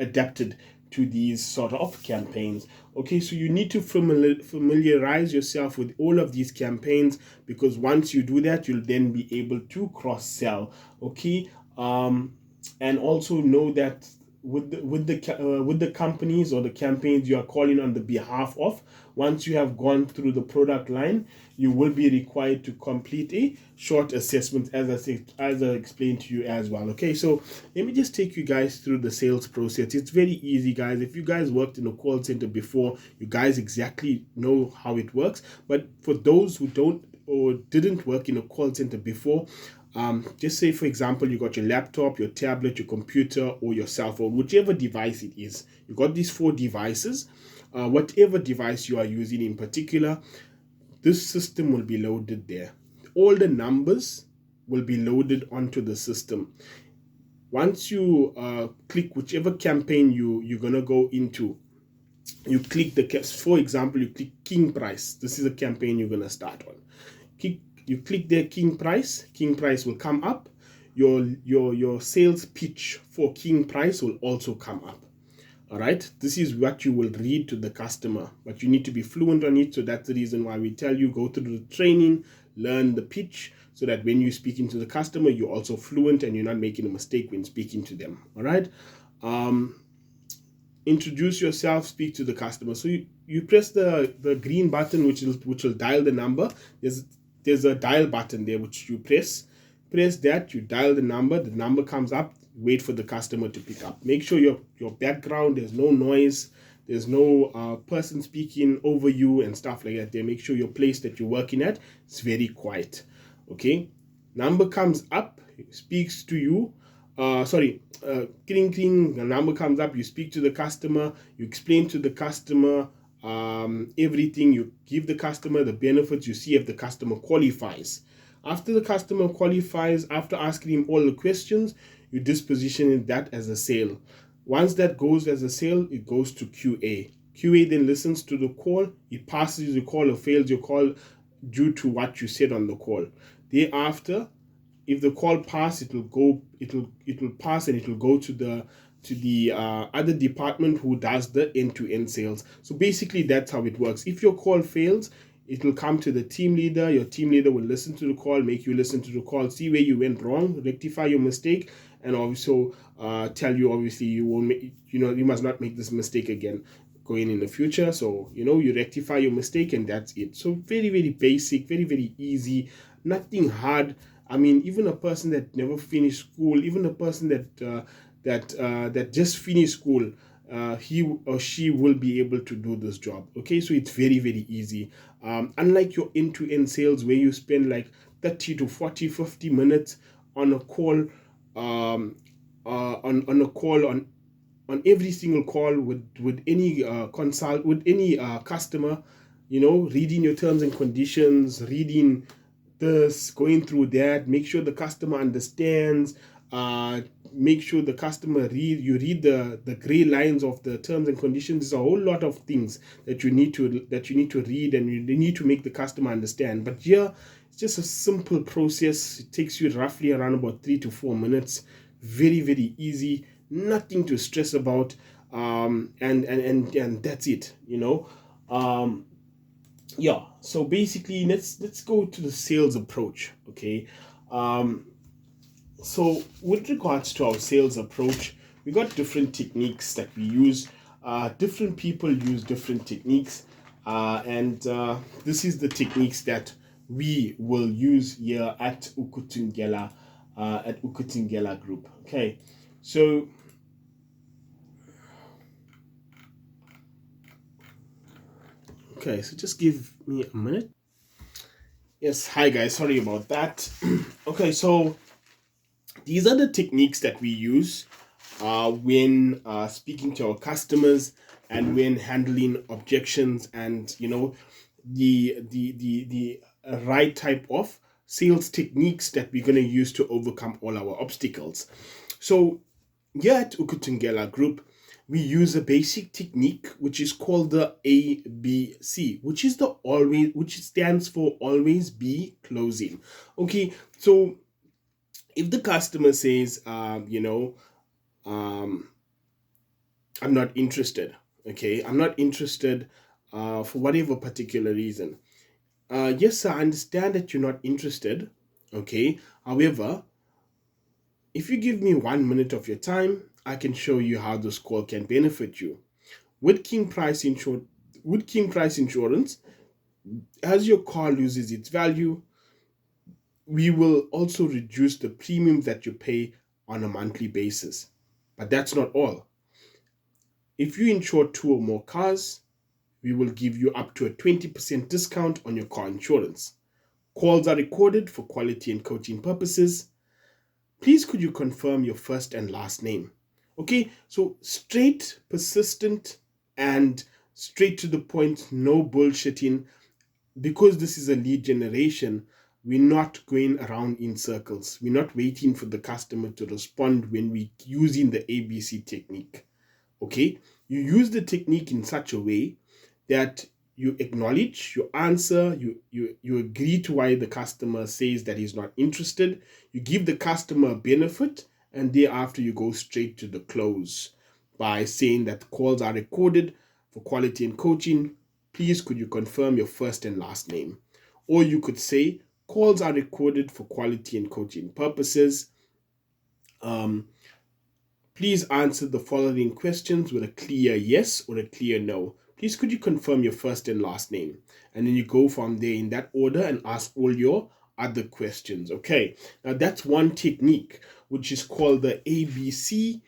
S1: adapted to these sort of campaigns. Okay, so you need to familiarize yourself with all of these campaigns, because once you do that, you'll then be able to cross-sell. Okay, and also know that with the companies or the campaigns you are calling on the behalf of, once you have gone through the product line, you will be required to complete a short assessment, as I explained to you as well. Okay, so let me just take you guys through the sales process. It's very easy, guys. If you guys worked in a call center before, you guys exactly know how it works. But for those who don't or didn't work in a call center before, just say, for example, you got your laptop, your tablet, your computer, or your cell phone, whichever device it is. You got these 4 devices. Whatever device you are using in particular, this system will be loaded there. All the numbers will be loaded onto the system. Once you click whichever campaign you're going to go into, you click for example, you click King Price. This is a campaign you're going to start on. You click there, King Price will come up. Your sales pitch for King Price will also come up. All right, this is what you will read to the customer, but you need to be fluent on it. So that's the reason why we tell you go through the training, learn the pitch, so that when you're speaking to the customer, you're also fluent and you're not making a mistake when speaking to them. All right, introduce yourself, speak to the customer. So you press the green button, which will dial the number. There's a dial button there which you press that, you dial the number comes up, wait for the customer to pick up. Make sure your background, there's no noise, there's no person speaking over you and stuff like that there. Make sure your place that you're working at is very quiet. Okay, number comes up, speaks to you. Cling, the number comes up, you speak to the customer, you explain to the customer everything, you give the customer the benefits, you see if the customer qualifies. After the customer qualifies, after asking him all the questions, you disposition that as a sale. Once that goes as a sale, it goes to QA. QA then listens to the call, it passes the call or fails your call due to what you said on the call. Thereafter, if the call pass, it will pass and it will go to the other department who does the end-to-end sales. So basically that's how it works. If your call fails, it will come to the team leader. Your team leader will listen to the call, make you listen to the call, see where you went wrong, rectify your mistake, and also tell you obviously you must not make this mistake again going in the future. So you rectify your mistake and that's it. So very, very basic, very, very easy, nothing hard. I mean, even a person that never finished school, even a person that just finished school, he or she will be able to do this job. Okay, so it's very, very easy. Unlike your end-to-end sales where you spend like 30 to 40, 50 minutes on a call, on every single call with any customer, reading your terms and conditions, reading this, going through that, make sure the customer understands, make sure the customer read the gray lines of the terms and conditions. There's a whole lot of things that you need to read, and you need to make the customer understand. But here it's just a simple process. It takes you roughly around about 3 to 4 minutes. Very, very easy, nothing to stress about, and that's it. Yeah, so basically let's go to the sales approach. Okay, so with regards to our sales approach, we got different techniques that we use. Different people use different techniques, and this is the techniques that we will use here at Ukuthungela, Group. Okay, so just give me a minute. Yes, hi guys, sorry about that. Okay, so these are the techniques that we use when speaking to our customers and when handling objections, and the right type of sales techniques that we're going to use to overcome all our obstacles. So here at Ukuthungela Group, we use a basic technique which is called the ABC, which stands for always be closing. Okay, so if the customer says, I'm not interested. Okay, I'm not interested for whatever particular reason. Yes, sir, I understand that you're not interested. Okay, however, if you give me 1 minute of your time, I can show you how this call can benefit you. With King Price Insur- with King Price Insurance, as your car loses its value, we will also reduce the premium that you pay on a monthly basis. But that's not all. If you insure two or more cars, we will give you up to a 20% discount on your car insurance. Calls are recorded for quality and coaching purposes. Please could you confirm your first and last name? Okay, so straight, persistent, and straight to the point, no bullshitting. Because this is a lead generation, we're not going around in circles. We're not waiting for the customer to respond when we're using the ABC technique. Okay, you use the technique in such a way that you acknowledge, you answer, you agree to why the customer says that he's not interested, you give the customer a benefit, and thereafter you go straight to the close by saying that calls are recorded for quality and coaching. Please could you confirm your first and last name? Or you could say calls are recorded for quality and coaching purposes. um, Please answer the following questions with a clear yes or a clear no. Please could you confirm your first and last name? And then you go from there in that order and ask all your other questions. Okay, now that's one technique, which is called the ABC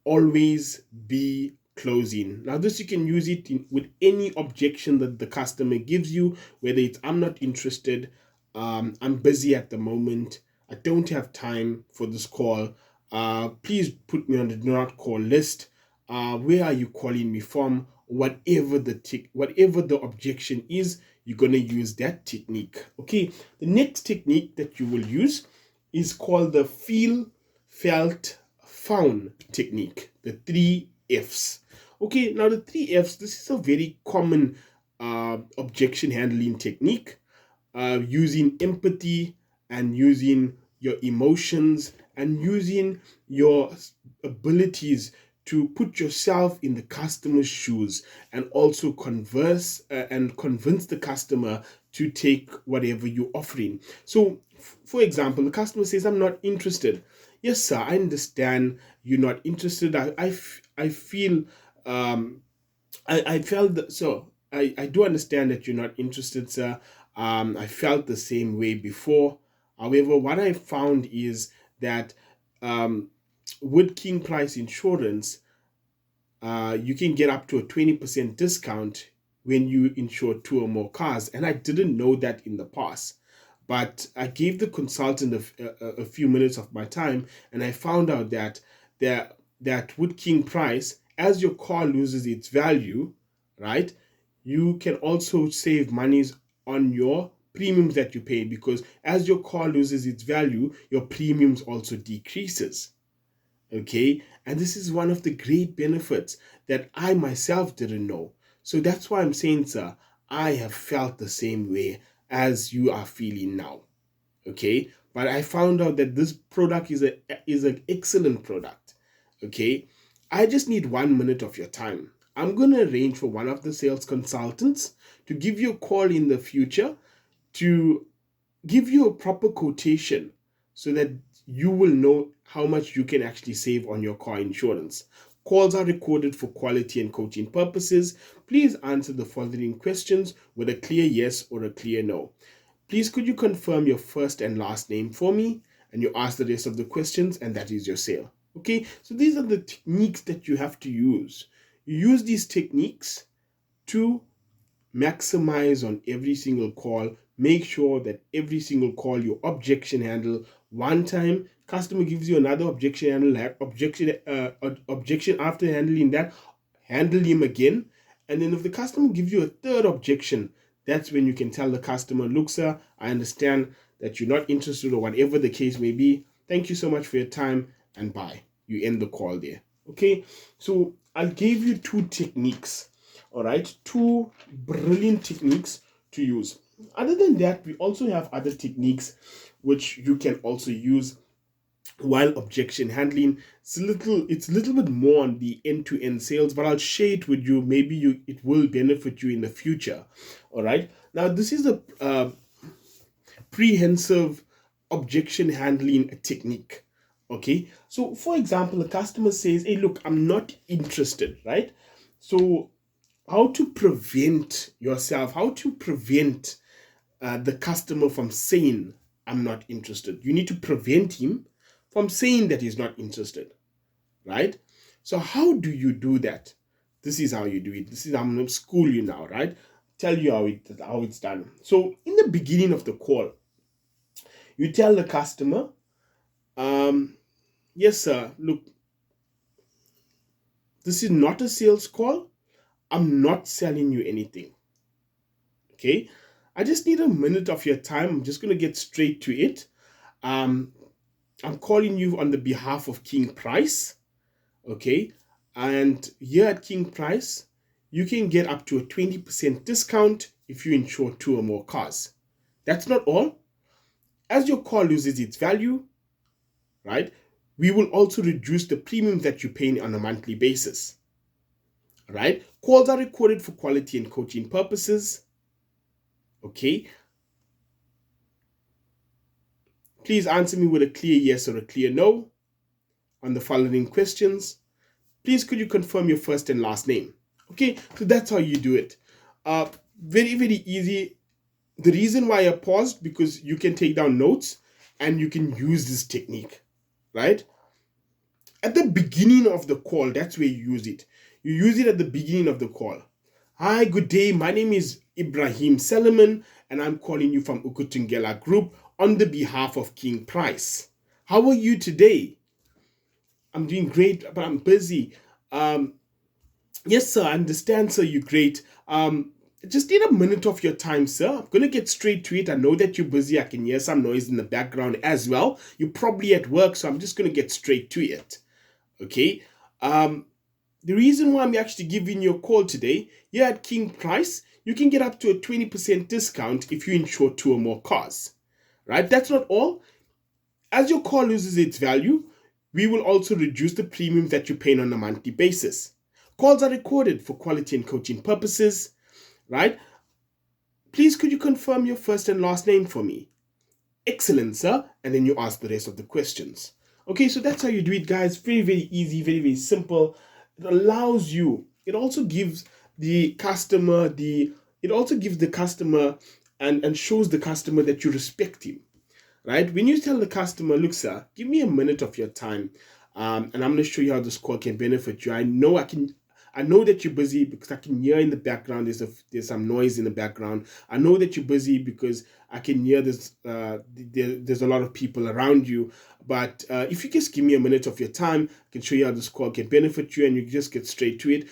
S1: always be closing. Now this you can use it with any objection that the customer gives you, whether it's I'm not interested, I'm busy at the moment, I don't have time for this call, please put me on the do not call list, where are you calling me from? Whatever the objection is, you're going to use that technique. Okay, the next technique that you will use is called the feel, felt, found technique, the 3 F's. Okay, now the 3 F's, this is a very common objection handling technique, using empathy and using your emotions and using your abilities to put yourself in the customer's shoes and also converse and convince the customer to take whatever you're offering. So, for example, the customer says, I'm not interested. Yes, sir, I understand you're not interested. I feel I felt that, so I do understand that you're not interested, sir. I felt the same way before. However, what I found is that um, with King Price Insurance, you can get up to a 20% discount when you insure two or more cars. And I didn't know that in the past. But I gave the consultant a few minutes of my time, and I found out that with King Price, as your car loses its value, right, you can also save monies on your premiums that you pay, because as your car loses its value, your premiums also decreases. Okay, and this is one of the great benefits that I myself didn't know. So that's why I'm saying, sir, I have felt the same way as you are feeling now. Okay, but I found out that this product is an excellent product. Okay, I just need 1 minute of your time. I'm going to arrange for one of the sales consultants to give you a call in the future to give you a proper quotation so that you will know how much you can actually save on your car insurance. Calls are recorded for quality and coaching purposes. Please answer the following questions with a clear yes or a clear no. Please could you confirm your first and last name for me? And you ask the rest of the questions, and that is your sale. Okay, so these are the techniques that you have to use. You use these techniques to maximize on every single call. Make sure that every single call you objection handle one time. Customer gives you another objection handle, objection after handling that, handle him again. And then if the customer gives you a third objection, that's when you can tell the customer, look, sir, I understand that you're not interested, or whatever the case may be. Thank you so much for your time, and bye. You end the call there. Okay, so I gave you two techniques. All right, two brilliant techniques to use. Other than that, we also have other techniques which you can also use while objection handling, it's a little bit more on the end-to-end sales, but I'll share it with you. Maybe it will benefit you in the future. All right. Now this is a prehensive objection handling technique. Okay. So for example, a customer says, hey, look, I'm not interested, right? So how to prevent yourself, how to prevent the customer from saying, I'm not interested. You need to prevent him from saying that he's not interested, right? So how do you do that? This is how you do it. This is, I'm going to school you now, right? Tell you how it's done. So in the beginning of the call, you tell the customer, um, yes, sir, look, this is not a sales call. I'm not selling you anything. Okay. I just need a minute of your time. I'm just going to get straight to it. Um, I'm calling you on the behalf of King Price. Okay. And here at King Price, you can get up to a 20% discount if you insure 2 or more cars. That's not all. As your car loses its value, right, we will also reduce the premium that you pay on a monthly basis. Right? Calls are recorded for quality and coaching purposes. Okay. Please answer me with a clear yes or a clear no on the following questions. Please could you confirm your first and last name? Okay, so that's how you do it. Very, very easy. The reason why I paused, because you can take down notes and you can use this technique, right? At the beginning of the call, that's where you use it. You use it at the beginning of the call. Hi, good day. My name is Ibrahim Solomon, and I'm calling you from Ukuthungela Group on the behalf of King Price. How are you today? I'm doing great, but I'm busy. Yes, sir, I understand, sir, you're great. Just need a minute of your time, sir. I'm going to get straight to it. I know that you're busy. I can hear some noise in the background as well. You're probably at work, so I'm just going to get straight to it. Okay. The reason why I'm actually giving you a call today, here at King Price, you can get up to a 20% discount if you insure 2 or more cars. Right? That's not all. As your car loses its value, we will also reduce the premium that you're paying on a monthly basis. Calls are recorded for quality and coaching purposes, right? Please could you confirm your first and last name for me? Excellent, sir. And then you ask the rest of the questions. Okay, so that's how you do it, guys. Very, very easy, very, very simple. It allows you, it also gives the customer and shows the customer that you respect him, right? When you tell the customer, look, sir, give me a minute of your time, and I'm going to show you how this call can benefit you. I know that you're busy because I can hear in the background there's some noise in the background. I know that you're busy because I can hear there's a lot of people around you. But if you just give me a minute of your time, I can show you how this call can benefit you, and you just get straight to it.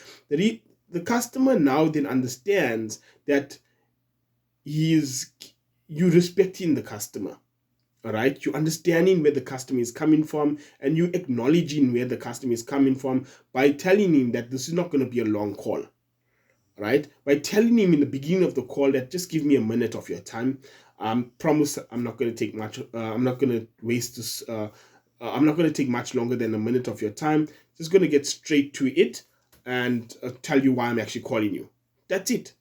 S1: The customer now then understands that you respecting the customer. All right, you understanding where the customer is coming from, and you acknowledging where the customer is coming from by telling him that this is not going to be a long call, right? By telling him in the beginning of the call that just give me a minute of your time. Promise I'm not going to take much. I'm not going to waste this. I'm not going to take much longer than a minute of your time. Just going to get straight to it and tell you why I'm actually calling you. That's it.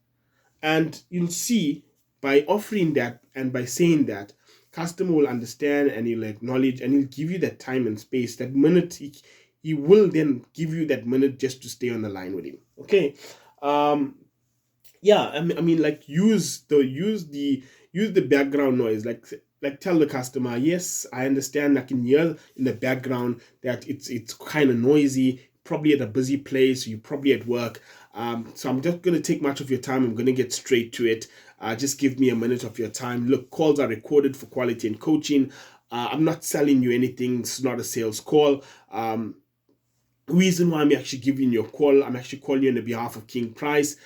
S1: And you'll see by offering that and by saying that, customer will understand and he'll acknowledge and he'll give you that time and space. That minute, he will then give you that minute just to stay on the line with him. Okay. Yeah, I mean, like use the background noise. Like tell the customer, yes, I understand. I can hear in the background that it's kind of noisy. Probably at a busy place. You're probably at work. So I'm just going to take much of your time. I'm going to get straight to it. Just give me a minute of your time. Look, calls are recorded for quality and coaching. I'm not selling you anything. It's not a sales call. Reason why I'm actually giving you a call, I'm actually calling you on the behalf of King Price.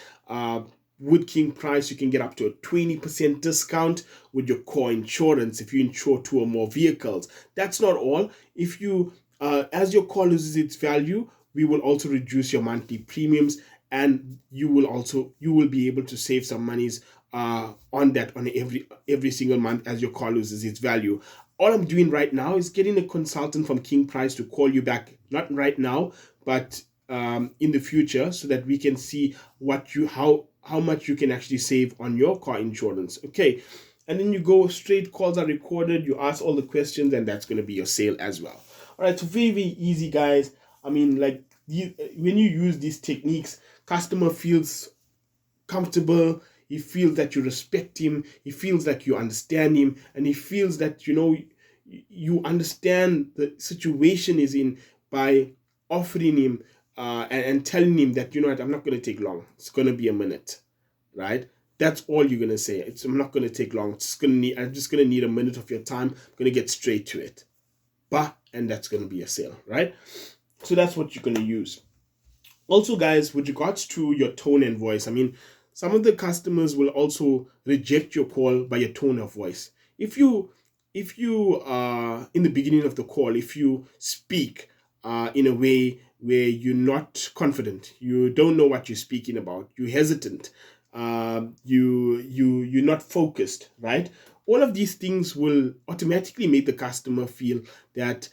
S1: With King Price, you can get up to a 20% discount with your core insurance if you insure 2 or more vehicles. That's not all. If you, as your car loses its value, we will also reduce your monthly premiums, and you will be able to save some monies on that on every single month as your car loses its value. all I'm doing right now is getting a consultant from King Price to call you back, not right now, but in the future, so that we can see how much you can actually save on your car insurance. Okay. And then you go straight, calls are recorded, you ask all the questions, and that's going to be your sale as well. All right, so very, very easy, guys. I mean, like, when you use these techniques, customer feels comfortable. He feels that you respect him. He feels that you understand him, and he feels that you understand the situation is in by offering him and telling him that, you know what, I'm not going to take long. It's going to be a minute, right? That's all you're going to say. I'm not going to take long. I'm just going to need a minute of your time. I'm going to get straight to it. And that's going to be a sale, right? So that's what you're going to use. Also, guys, with regards to your tone and voice, I mean, some of the customers will also reject your call by your tone of voice. If you in the beginning of the call, if you speak in a way where you're not confident, you don't know what you're speaking about, you're hesitant, you're not focused, right? All of these things will automatically make the customer feel that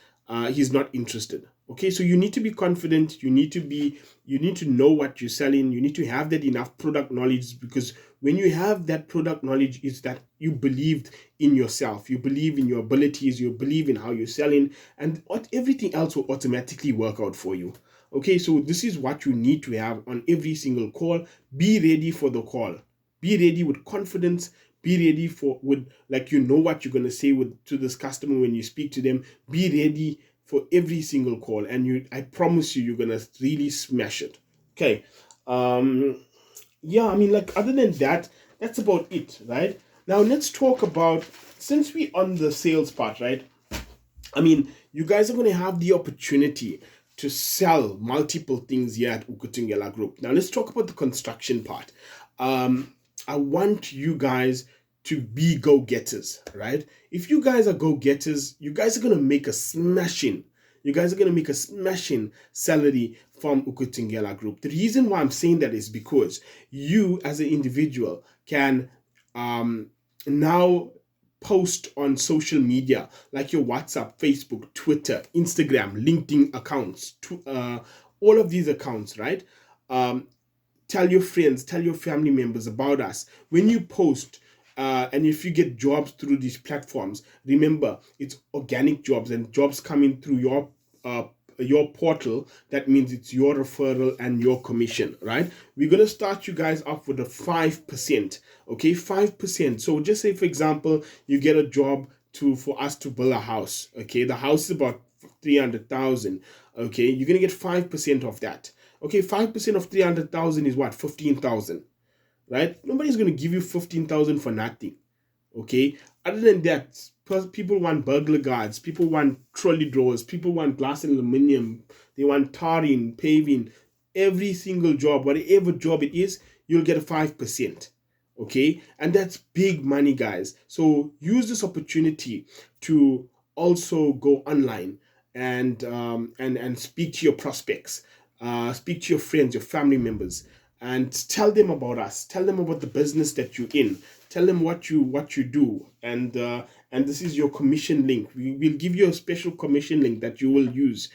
S1: he's not interested. Okay, so you need to be confident. You need to know what you're selling. You need to have that enough product knowledge, because when you have that product knowledge, is that you believed in yourself, you believe in your abilities, you believe in how you're selling, and everything else will automatically work out for you. Okay, so this is what you need to have on every single call. Be ready for the call. Be ready with confidence. Be ready like, you know what you're going to say to this customer when you speak to them. Be ready for every single call, and I promise you're going to really smash it. Okay. Yeah, I mean, like, other than that, that's about it, right? Now let's talk about, since we on the sales part, right? I mean, you guys are going to have the opportunity to sell multiple things here at Ukuthungela Group. Now let's talk about the construction part. I want you guys to be go-getters, right? If you guys are go-getters, you guys are going to make a smashing. You guys are going to make a smashing salary from Ukuthungela Group. The reason why I'm saying that is because you as an individual can now post on social media like your WhatsApp, Facebook, Twitter, Instagram, LinkedIn accounts, all of these accounts, right? Tell your friends, tell your family members about us. When you post, and if you get jobs through these platforms, remember, it's organic jobs, and jobs coming through your portal. That means it's your referral and your commission, right? We're going to start you guys off with a 5%. Okay, 5%. So just say, for example, you get a job for us to build a house. Okay, the house is about 300,000. Okay, you're going to get 5% of that. Okay, 5% of 300,000 is what? 15,000, right? Nobody's going to give you 15,000 for nothing. Okay, other than that, people want burglar guards, people want trolley drawers, people want glass and aluminum, they want tarring, paving. Every single job, whatever job it is, you'll get a 5%. Okay, and that's big money, guys. So use this opportunity to also go online and speak to your prospects, speak to your friends, your family members, and tell them about us. Tell them about the business that you're in. Tell them what you do, and this is your commission link. We will give you a special commission link that you will use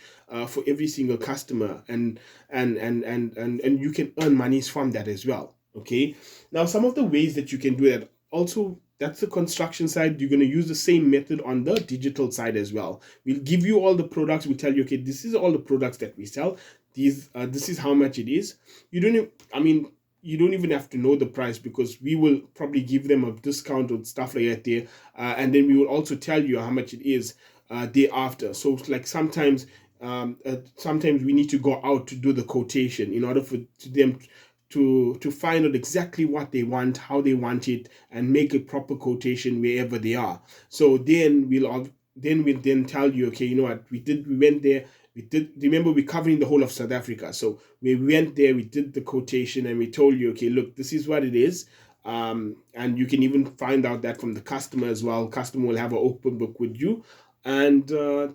S1: for every single customer, and you can earn monies from that as well. Okay. Now, some of the ways that you can do that also. That's the construction side. You're going to use the same method on the digital side as well. We'll give you all the products. We'll tell you, okay, this is all the products that we sell. This is how much it is. You don't even have to know the price, because we will probably give them a discount or stuff like that there, and then we will also tell you how much it is day after. So like sometimes we need to go out to do the quotation in order for them to find out exactly what they want, how they want it, and make a proper quotation wherever they are. So then we'll tell you, okay, you know what, we went there. Remember, we're covering the whole of South Africa. So we went there, we did the quotation, and we told you, okay, look, this is what it is. And you can even find out that from the customer as well. Customer will have an open book with you. And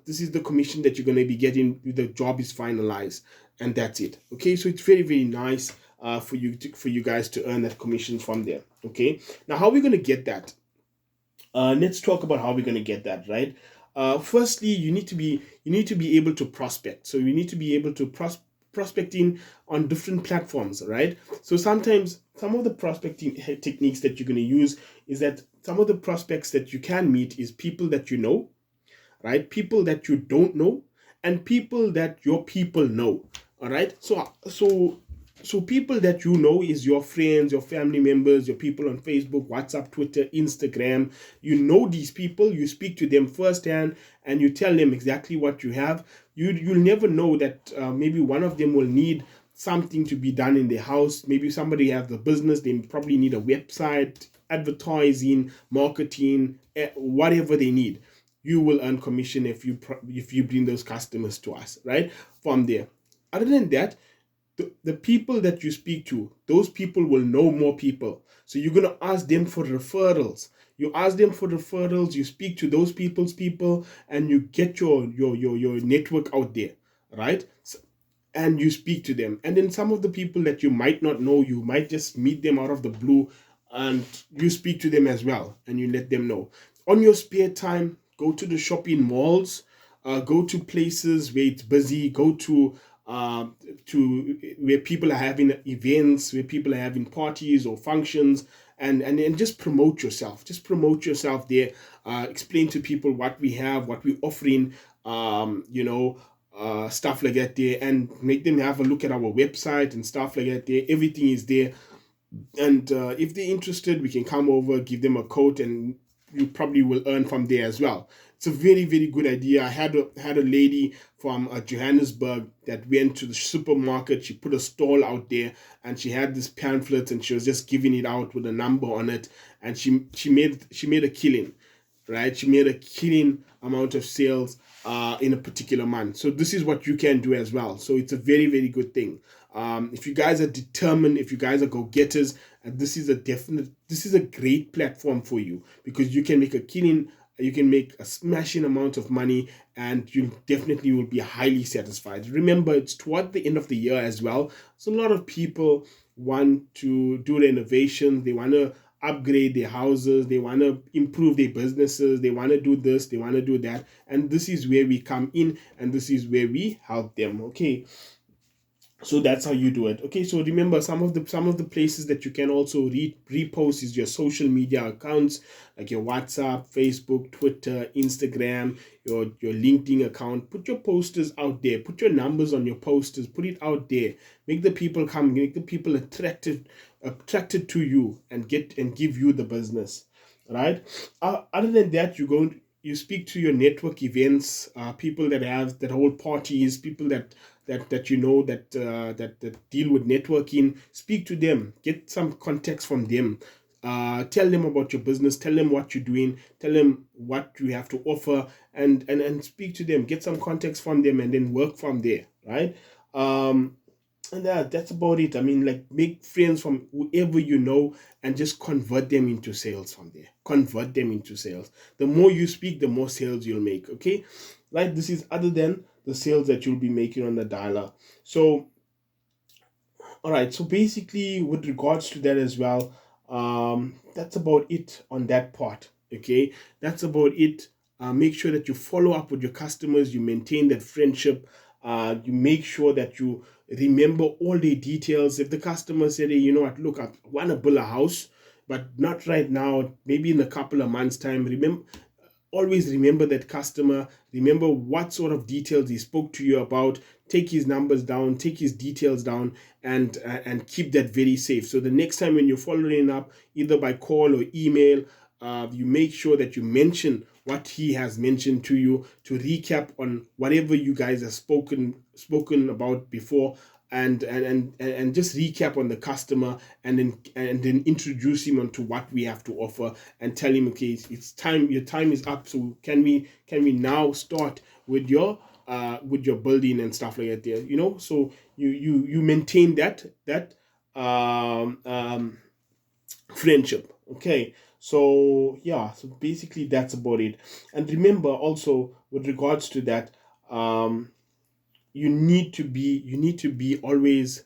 S1: this is the commission that you're going to be getting. The job is finalized. And that's it. Okay, so it's very, very nice for you guys to earn that commission from there. Okay, now how are we going to get that? Let's talk about how we're going to get that right. Firstly, you need to be able to prospect. So you need to be able to prospecting on different platforms, right? So sometimes some of the prospecting techniques that you're going to use is that some of the prospects that you can meet is people that you know, right? People that you don't know, and people that your people know. All right. So people that you know is your friends, your family members, your people on Facebook, WhatsApp, Twitter, Instagram. You know these people. You speak to them firsthand, and you tell them exactly what you have. You'll never know that maybe one of them will need something to be done in their house. Maybe somebody has a business. They probably need a website, advertising, marketing, whatever they need. You will earn commission if you bring those customers to us, right? From there. Other than that, the people that you speak to, those people will know more people. So you're going to ask them for referrals. You ask them for referrals, you speak to those people's people, and you get your network out there, right? So, and you speak to them. And then some of the people that you might not know, you might just meet them out of the blue, and you speak to them as well, and you let them know. On your spare time, go to the shopping malls, go to places where it's busy, go to where people are having events, where people are having parties or functions, and just promote yourself. Just promote yourself there. Explain to people what we have, what we're offering, stuff like that there, and make them have a look at our website and stuff like that there. Everything is there. And if they're interested, we can come over, give them a quote, and you probably will earn from there as well. It's a very, very good idea. I had a lady from Johannesburg that went to the supermarket. She put a stall out there, and she had this pamphlet, and she was just giving it out with a number on it, and she made a killing, right? She made a killing amount of sales in a particular month. So this is what you can do as well. So it's a very, very good thing. If you guys are determined, if you guys are go-getters, this is a great platform for you, because you can make a killing, you can make a smashing amount of money, and you definitely will be highly satisfied. Remember, it's toward the end of the year as well. So a lot of people want to do renovations, they want to upgrade their houses, they want to improve their businesses, they want to do this, they want to do that, and this is where we come in, and this is where we help them. Okay, so that's how you do it. Okay, so remember, some of the places that you can also repost is your social media accounts, like your WhatsApp, Facebook, Twitter, Instagram, your LinkedIn account. Put your posters out there, put your numbers on your posters, put it out there, make the people come, make the people attracted to you, and give you the business, right? Other than that, you speak to your network events, people that hold parties, people that you know that deal with networking. Speak to them, get some context from them. Tell them about your business, tell them what you're doing, tell them what you have to offer, and speak to them, get some context from them, and then work from there, right? And that's about it. I mean, like, make friends from whoever you know, and just convert them into sales from there. Convert them into sales. The more you speak, the more sales you'll make. Okay, right? This is other than the sales that you'll be making on the dialer. So, all right. So basically, with regards to that as well, that's about it on that part. Okay, that's about it. Make sure that you follow up with your customers. You maintain that friendship. You make sure that you remember all the details. If the customer said, "Hey, you know what? Look, I want to build a house, but not right now. Maybe in a couple of months' time." Always remember that customer. Remember what sort of details he spoke to you about. Take his numbers down, take his details down, and keep that very safe. So the next time when you're following up, either by call or email, you make sure that you mention what he has mentioned to you, to recap on whatever you guys have spoken about before, and just recap on the customer, and then introduce him onto what we have to offer, and tell him, okay, it's time, your time is up, so can we now start with your building and stuff like that there, so you maintain that um, um friendship. Okay, so yeah, so basically that's about it. And remember also, with regards to that, um you need to be always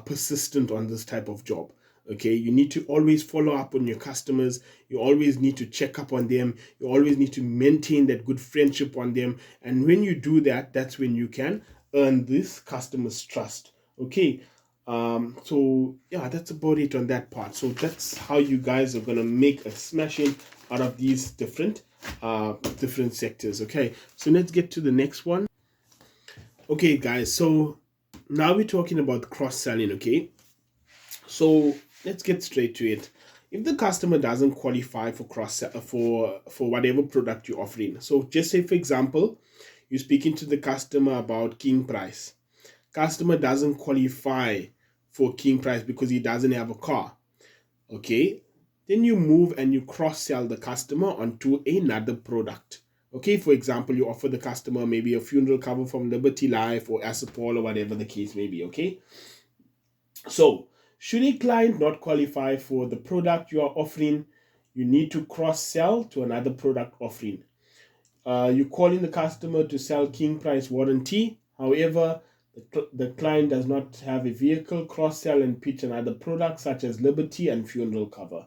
S1: persistent on this type of job. Okay, you need to always follow up on your customers. You always need to check up on them. You always need to maintain that good friendship on them. And when you do that, that's when you can earn this customer's trust. Okay, so yeah, that's about it on that part. So that's how you guys are gonna make a smashing out of these different sectors. Okay, so let's get to the next one. Okay, guys, so now we're talking about cross-selling. Okay, so let's get straight to it. If the customer doesn't qualify for for whatever product you're offering, so just say for example, you're speaking to the customer about King Price. Customer doesn't qualify for King Price because he doesn't have a car. Okay, then you move and you cross-sell the customer onto another product. Okay, for example, you offer the customer maybe a funeral cover from Liberty Life or Asapol or whatever the case may be. Okay, so should a client not qualify for the product you are offering, you need to cross-sell to another product offering. You're calling the customer to sell King Price warranty. However, the client does not have a vehicle. Cross-sell and pitch another product such as Liberty and funeral cover.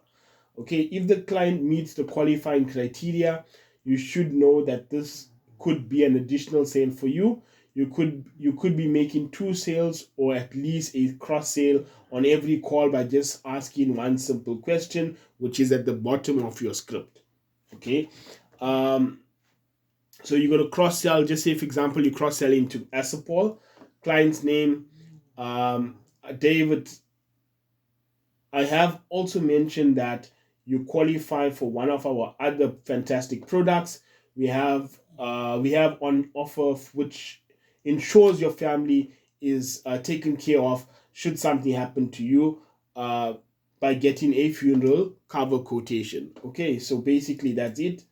S1: Okay, if the client meets the qualifying criteria, you should know that this could be an additional sale for you. You could be making 2 sales or at least a cross sale on every call by just asking one simple question, which is at the bottom of your script. Okay, so you're going to cross sell. Just say, for example, you cross sell into Asapol, client's name, David. I have also mentioned that you qualify for one of our other fantastic products. We have on offer which ensures your family is taken care of should something happen to you, by getting a funeral cover quotation. Okay, so basically that's it.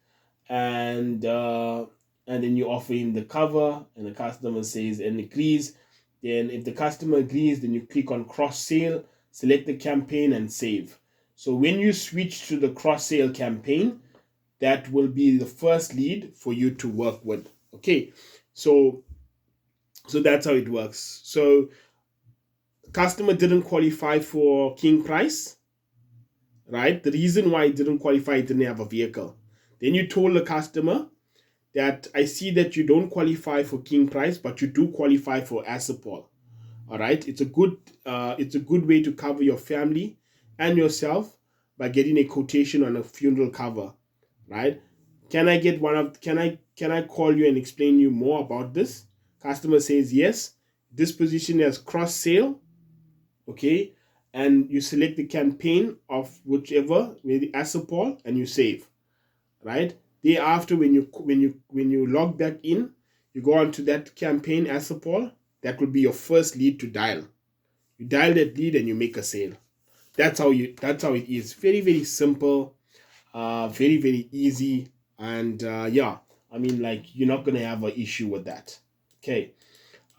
S1: And then you offer him the cover and the customer says and agrees. Then if the customer agrees, then you click on cross sale, select the campaign and save. So when you switch to the cross sale campaign, that will be the first lead for you to work with. Okay, so that's how it works. So customer didn't qualify for King Price, right? The reason why it didn't qualify, it didn't have a vehicle. Then you told the customer that I see that you don't qualify for King Price, but you do qualify for Asapol. All right, it's a good way to cover your family and yourself by getting a quotation on a funeral cover, right? Can I call you and explain you more about this? Customer says yes. This position as cross sale, okay, and you select the campaign of whichever, maybe Asapol, and you save, right? Thereafter, when you log back in, you go on to that campaign Asapol. That will be your first lead to dial. You dial that lead and you make a sale. That's how it is. Very, very simple, very, very easy, and yeah, I mean, like, you're not gonna have an issue with that. Okay.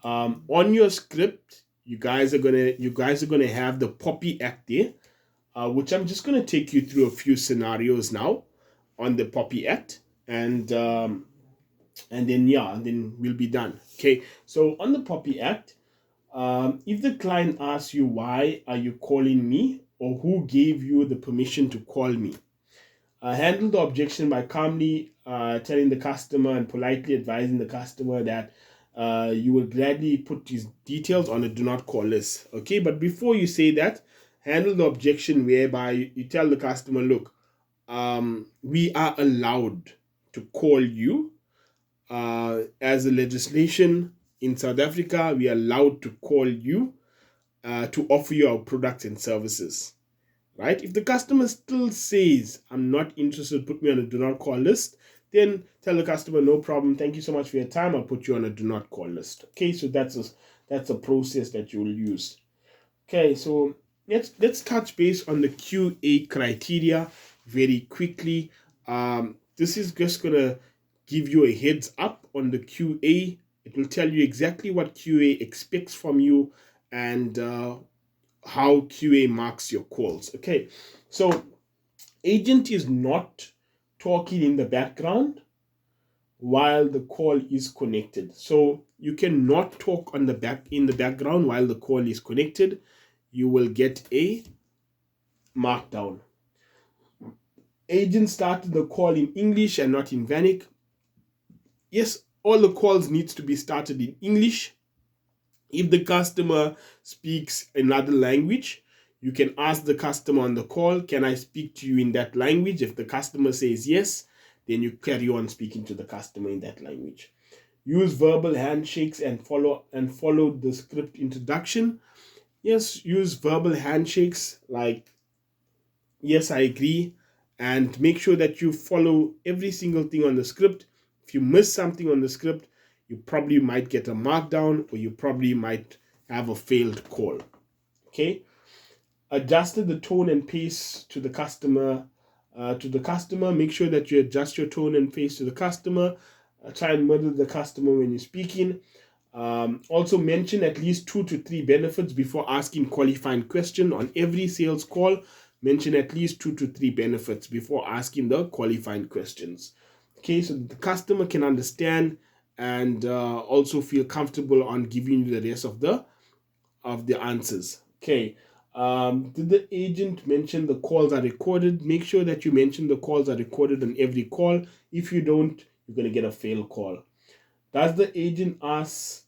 S1: On your script, you guys are gonna have the Poppy Act there, which I'm just gonna take you through a few scenarios now on the Poppy Act, and then we'll be done. Okay, so on the Poppy Act, if the client asks you why are you calling me or who gave you the permission to call me, handle the objection by calmly telling the customer and politely advising the customer that you will gladly put his details on a do not call list. Okay, but before you say that, handle the objection whereby you tell the customer, look, we are allowed to call you. As a legislation in South Africa, we are allowed to call you to offer you our products and services. Right? If the customer still says, I'm not interested, put me on a do not call list, then tell the customer, no problem, thank you so much for your time, I'll put you on a do not call list. Okay, so that's a process that you will use. Okay, so let's touch base on the QA criteria very quickly. This is just gonna give you a heads up on the QA. It will tell you exactly what QA expects from you and how QA marks your calls. Okay, so agent is not talking in the background while the call is connected. So you cannot talk in the background while the call is connected. You will get a markdown. Agent started the call in English and not in Vanic. Yes, all the calls needs to be started in English. If the customer speaks another language, you can ask the customer on the call, can I speak to you in that language? If the customer says yes, then you carry on speaking to the customer in that language. Use verbal handshakes and follow the script introduction. Yes, use verbal handshakes like, yes, I agree, and make sure that you follow every single thing on the script. If you miss something on the script, you probably might get a markdown, or you probably might have a failed call. Okay. Adjusted the tone and pace to the customer. Make sure that you adjust your tone and pace to the customer. Try and murder the customer when you're speaking. Also mention at least 2 to 3 benefits before asking qualifying question on every sales call. Mention at least 2 to 3 benefits before asking the qualifying questions. Okay, so the customer can understand and also feel comfortable on giving you the rest of the answers. Okay. Did the agent mention the calls are recorded? Make sure that you mention the calls are recorded on every call. If you don't, you're going to get a fail call. Does the agent ask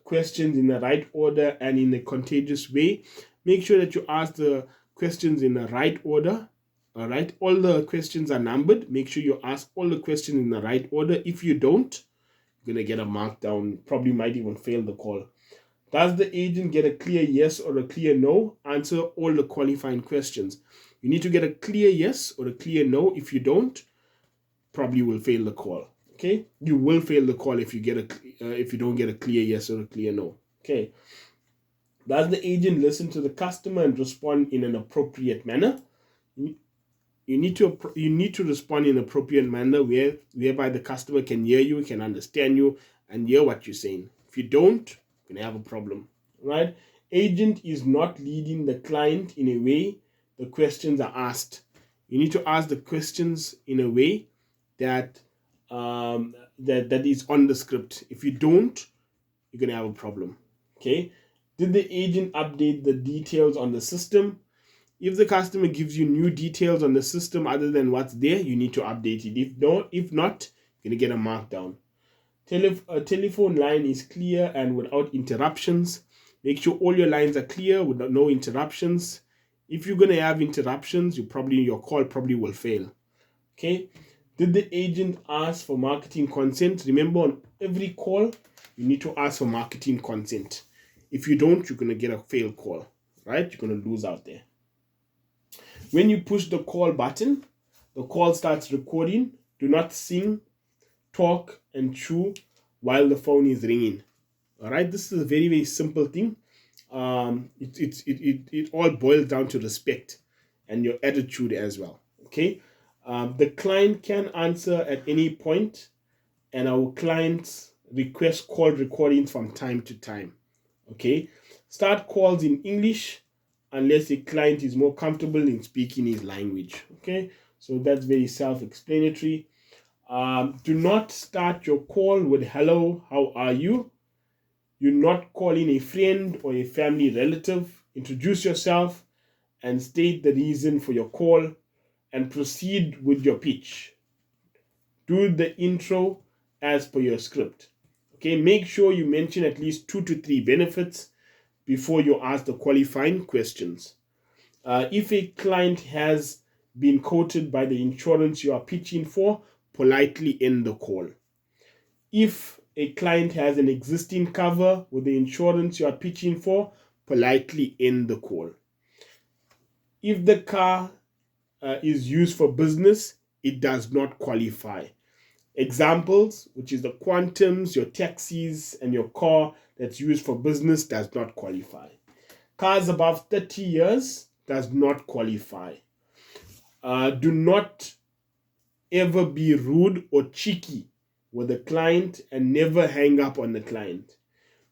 S1: questions in the right order and in a contagious way? Make sure that you ask the questions in the right order. All right. All the questions are numbered. Make sure you ask all the questions in the right order. If you don't, you're going to get a markdown. Probably might even fail the call. Does the agent get a clear yes or a clear no? Answer all the qualifying questions. You need to get a clear yes or a clear no. If you don't, probably will fail the call. Okay, you will fail the call if you don't get a clear yes or a clear no. Okay. Does the agent listen to the customer and respond in an appropriate manner? You need to respond in an appropriate manner whereby the customer can hear you, can understand you, and hear what you're saying. If you don't, you're gonna have a problem, right? Agent is not leading the client in a way the questions are asked. You need to ask the questions in a way that that is on the script. If you don't, you're gonna have a problem. Okay. Did the agent update the details on the system? If the customer gives you new details on the system other than what's there, you need to update it. If not, you're gonna get a markdown. A telephone line is clear and without interruptions. Make sure all your lines are clear with no interruptions. If you're gonna have interruptions, your call probably will fail. Okay. Did the agent ask for marketing consent? Remember, on every call, you need to ask for marketing consent. If you don't, you're going to get a failed call, right? You're going to lose out there. When you push the call button, the call starts recording. Do not sing, talk, and chew while the phone is ringing. All right, this is a very, very simple thing. It all boils down to respect and your attitude as well. Okay. The client can answer at any point, and our clients request call recordings from time to time. Okay. Start calls in English unless a client is more comfortable in speaking his language. Okay. So that's very self-explanatory. Do not start your call with hello, how are you? You're not calling a friend or a family relative. Introduce yourself and state the reason for your call and proceed with your pitch. Do the intro as per your script. Okay, make sure you mention at least 2 to 3 benefits before you ask the qualifying questions. If a client has been quoted by the insurance you are pitching for, politely end the call. If a client has an existing cover with the insurance you are pitching for, politely end the call. If the car is used for business, it does not qualify. Examples, which is the quantums, your taxis, and your car that's used for business does not qualify. Cars above 30 years does not qualify. Do not ever be rude or cheeky with the client and never hang up on the client.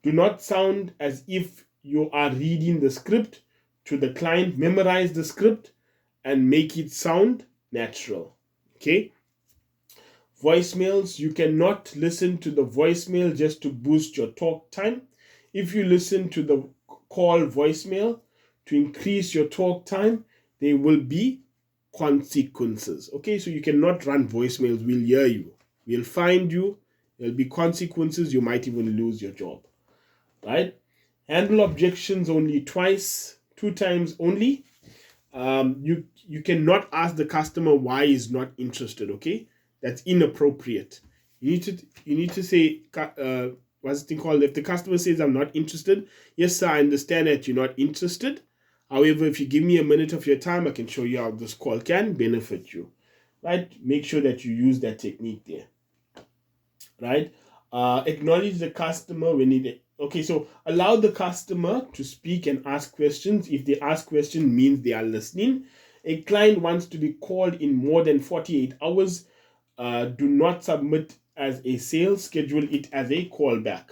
S1: Do not sound as if you are reading the script to the client. Memorize the script and make it sound natural. Okay. Voicemails, you cannot listen to the voicemail just to boost your talk time. If you listen to the call voicemail to increase your talk time, there will be consequences. Okay, so you cannot run voicemails. We'll hear you. We'll find you. There'll be consequences. You might even lose your job. Right? Handle objections only twice, 2 times only. You cannot ask the customer why he's not interested. Okay, that's inappropriate. You need to say, what's the thing called? If the customer says I'm not interested, yes sir, I understand that you're not interested. However, if you give me a minute of your time, I can show you how this call can benefit you. Right? Make sure that you use that technique there. Right? Acknowledge the customer when it. Okay, so allow the customer to speak and ask questions. If they ask questions, means they are listening. A client wants to be called in more than 48 hours. Do not submit as a sale. Schedule it as a callback.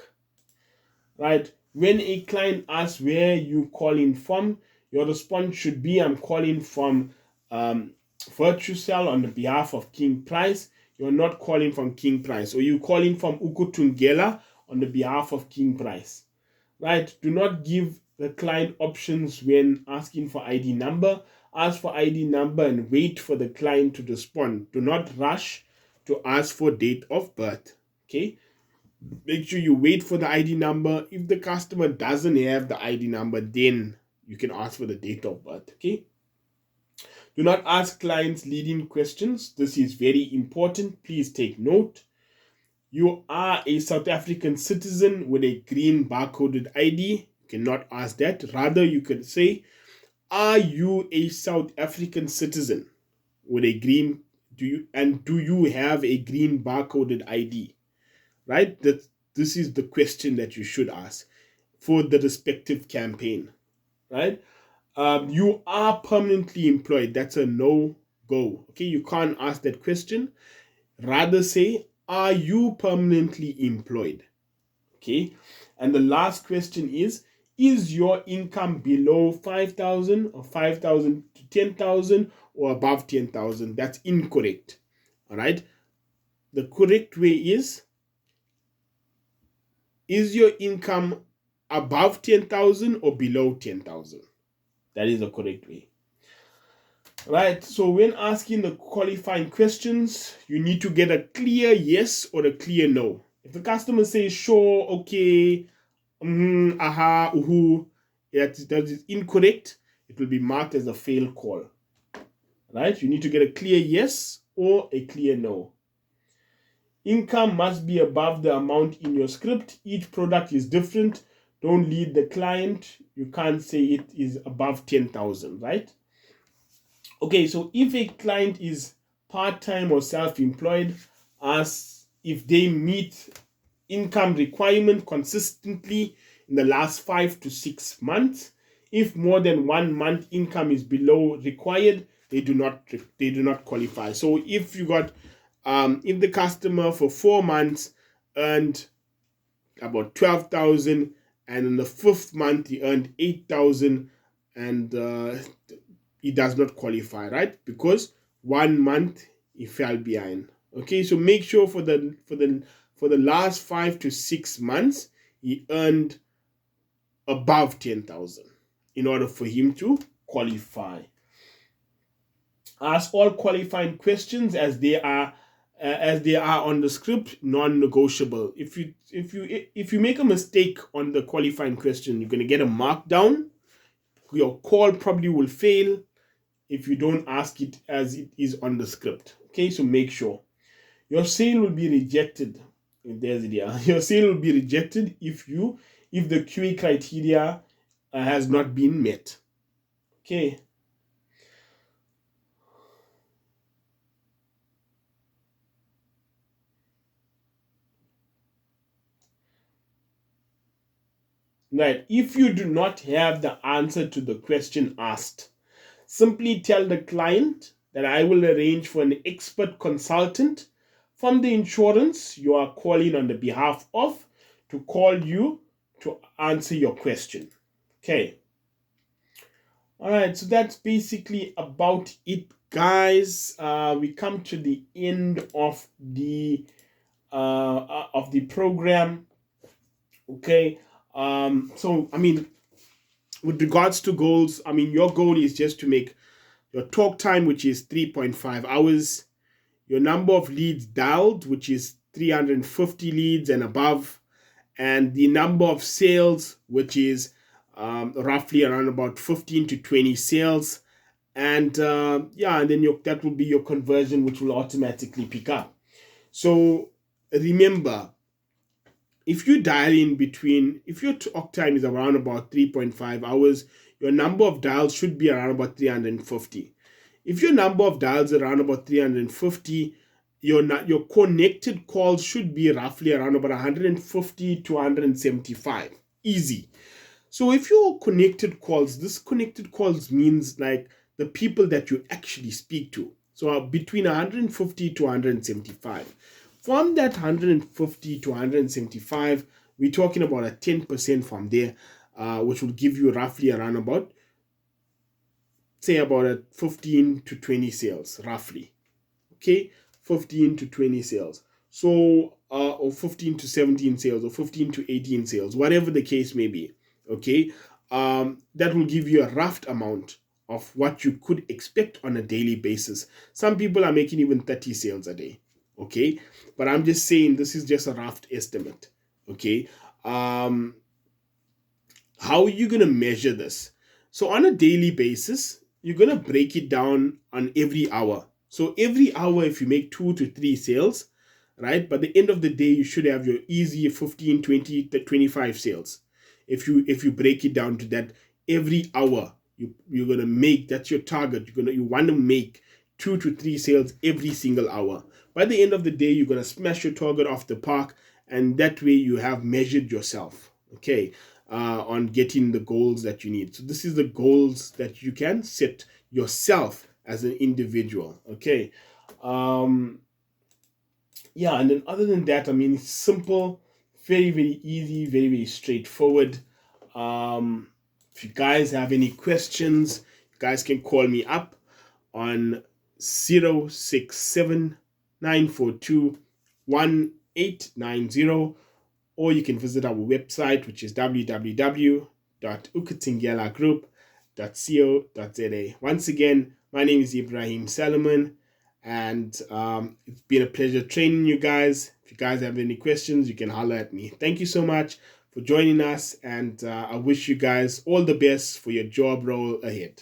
S1: Right? When a client asks where you calling from, your response should be, I'm calling from Virtucell on the behalf of King Price. You're not calling from King Price. Or you calling from Ukuthungela on the behalf of King Price. Right? Do not give the client options when asking for ID number. Ask for ID number and wait for the client to respond. Do not rush to ask for date of birth. Okay? Make sure you wait for the ID number. If the customer doesn't have the ID number, then you can ask for the date of birth. Okay? Do not ask clients leading questions. This is very important. Please take note. You are a South African citizen with a green barcoded ID. You cannot ask that. Rather, you can say, are you a South African citizen with a green, do you have a green barcoded ID? Right? This is the question that you should ask for the respective campaign. Right? You are permanently employed. That's a no-go. Okay, you can't ask that question. Rather say, are you permanently employed? Okay, and the last question is your income below 5,000 or 5,000 to 10,000 or above 10,000? That's incorrect. All right, the correct way is your income above 10,000 or below 10,000? That is the correct way. Right, so when asking the qualifying questions, you need to get a clear yes or a clear no. If the customer says sure, okay, aha, that is incorrect, it will be marked as a failed call. Right, you need to get a clear yes or a clear no. Income must be above the amount in your script. Each product is different. Don't lead the client. You can't say it is above 10,000, right? Okay, so if a client is part-time or self-employed, ask if they meet income requirement consistently in the last 5 to 6 months. If more than 1 month income is below required, they do not qualify. So if you got if the customer for 4 months earned about 12,000 and in the 5th month he earned 8,000, and he does not qualify, right? Because 1 month he fell behind. Okay, so make sure for the last 5 to 6 months he earned above 10,000 in order for him to qualify. Ask all qualifying questions as they are on the script, non-negotiable. If you make a mistake on the qualifying question, you're going to get a mark down. Your call probably will fail if you don't ask it as it is on the script. Okay, so make sure. Your sale will be rejected. There's the idea. Your sale will be rejected if the QA criteria has not been met. Okay. Right. If you do not have the answer to the question asked, simply tell the client that I will arrange for an expert consultant from the insurance you are calling on the behalf of to call you to answer your question. Okay. All right. So that's basically about it, guys. We come to the end of the program. Okay. So I mean, with regards to goals, I mean, your goal is just to make your talk time, which is 3.5 hours, your number of leads dialed, which is 350 leads and above, and the number of sales, which is roughly around about 15 to 20 sales. And and then that will be your conversion, which will automatically pick up. So remember, if you dial in between, if your talk time is around about 3.5 hours, your number of dials should be around about 350. If your number of dials is around about 350, your connected calls should be roughly around about 150 to 175. Easy. So if your connected calls, this connected calls means like the people that you actually speak to. So between 150 to 175. From that 150 to 175, we're talking about a 10% from there, which will give you roughly around about, say, about a 15 to 20 sales, roughly. Okay, 15 to 20 sales. So, or 15 to 17 sales, or 15 to 18 sales, whatever the case may be. Okay, that will give you a rough amount of what you could expect on a daily basis. Some people are making even 30 sales a day. Okay, but I'm just saying this is just a rough estimate. Okay, how are you going to measure this? So on a daily basis, you're going to break it down on every hour. So every hour, if you make 2 to 3 sales, right, by the end of the day, you should have your easy 15, 20, 25 sales. If you break it down to that, every hour you're going to make, that's your target. You want to make 2 to 3 sales every single hour. By the end of the day, you're going to smash your target off the park, and that way you have measured yourself, okay, on getting the goals that you need. So this is the goals that you can set yourself as an individual, okay. And then other than that, I mean, it's simple, very, very easy, very, very straightforward. If you guys have any questions, you guys can call me up on 067-942-1890, or you can visit our website, which is www.ukuthingelagroup.co.za. Once again, my name is Ibrahim Salomon, and it's been a pleasure training you guys. If you guys have any questions, you can holler at me. Thank you so much for joining us, and I wish you guys all the best for your job role ahead.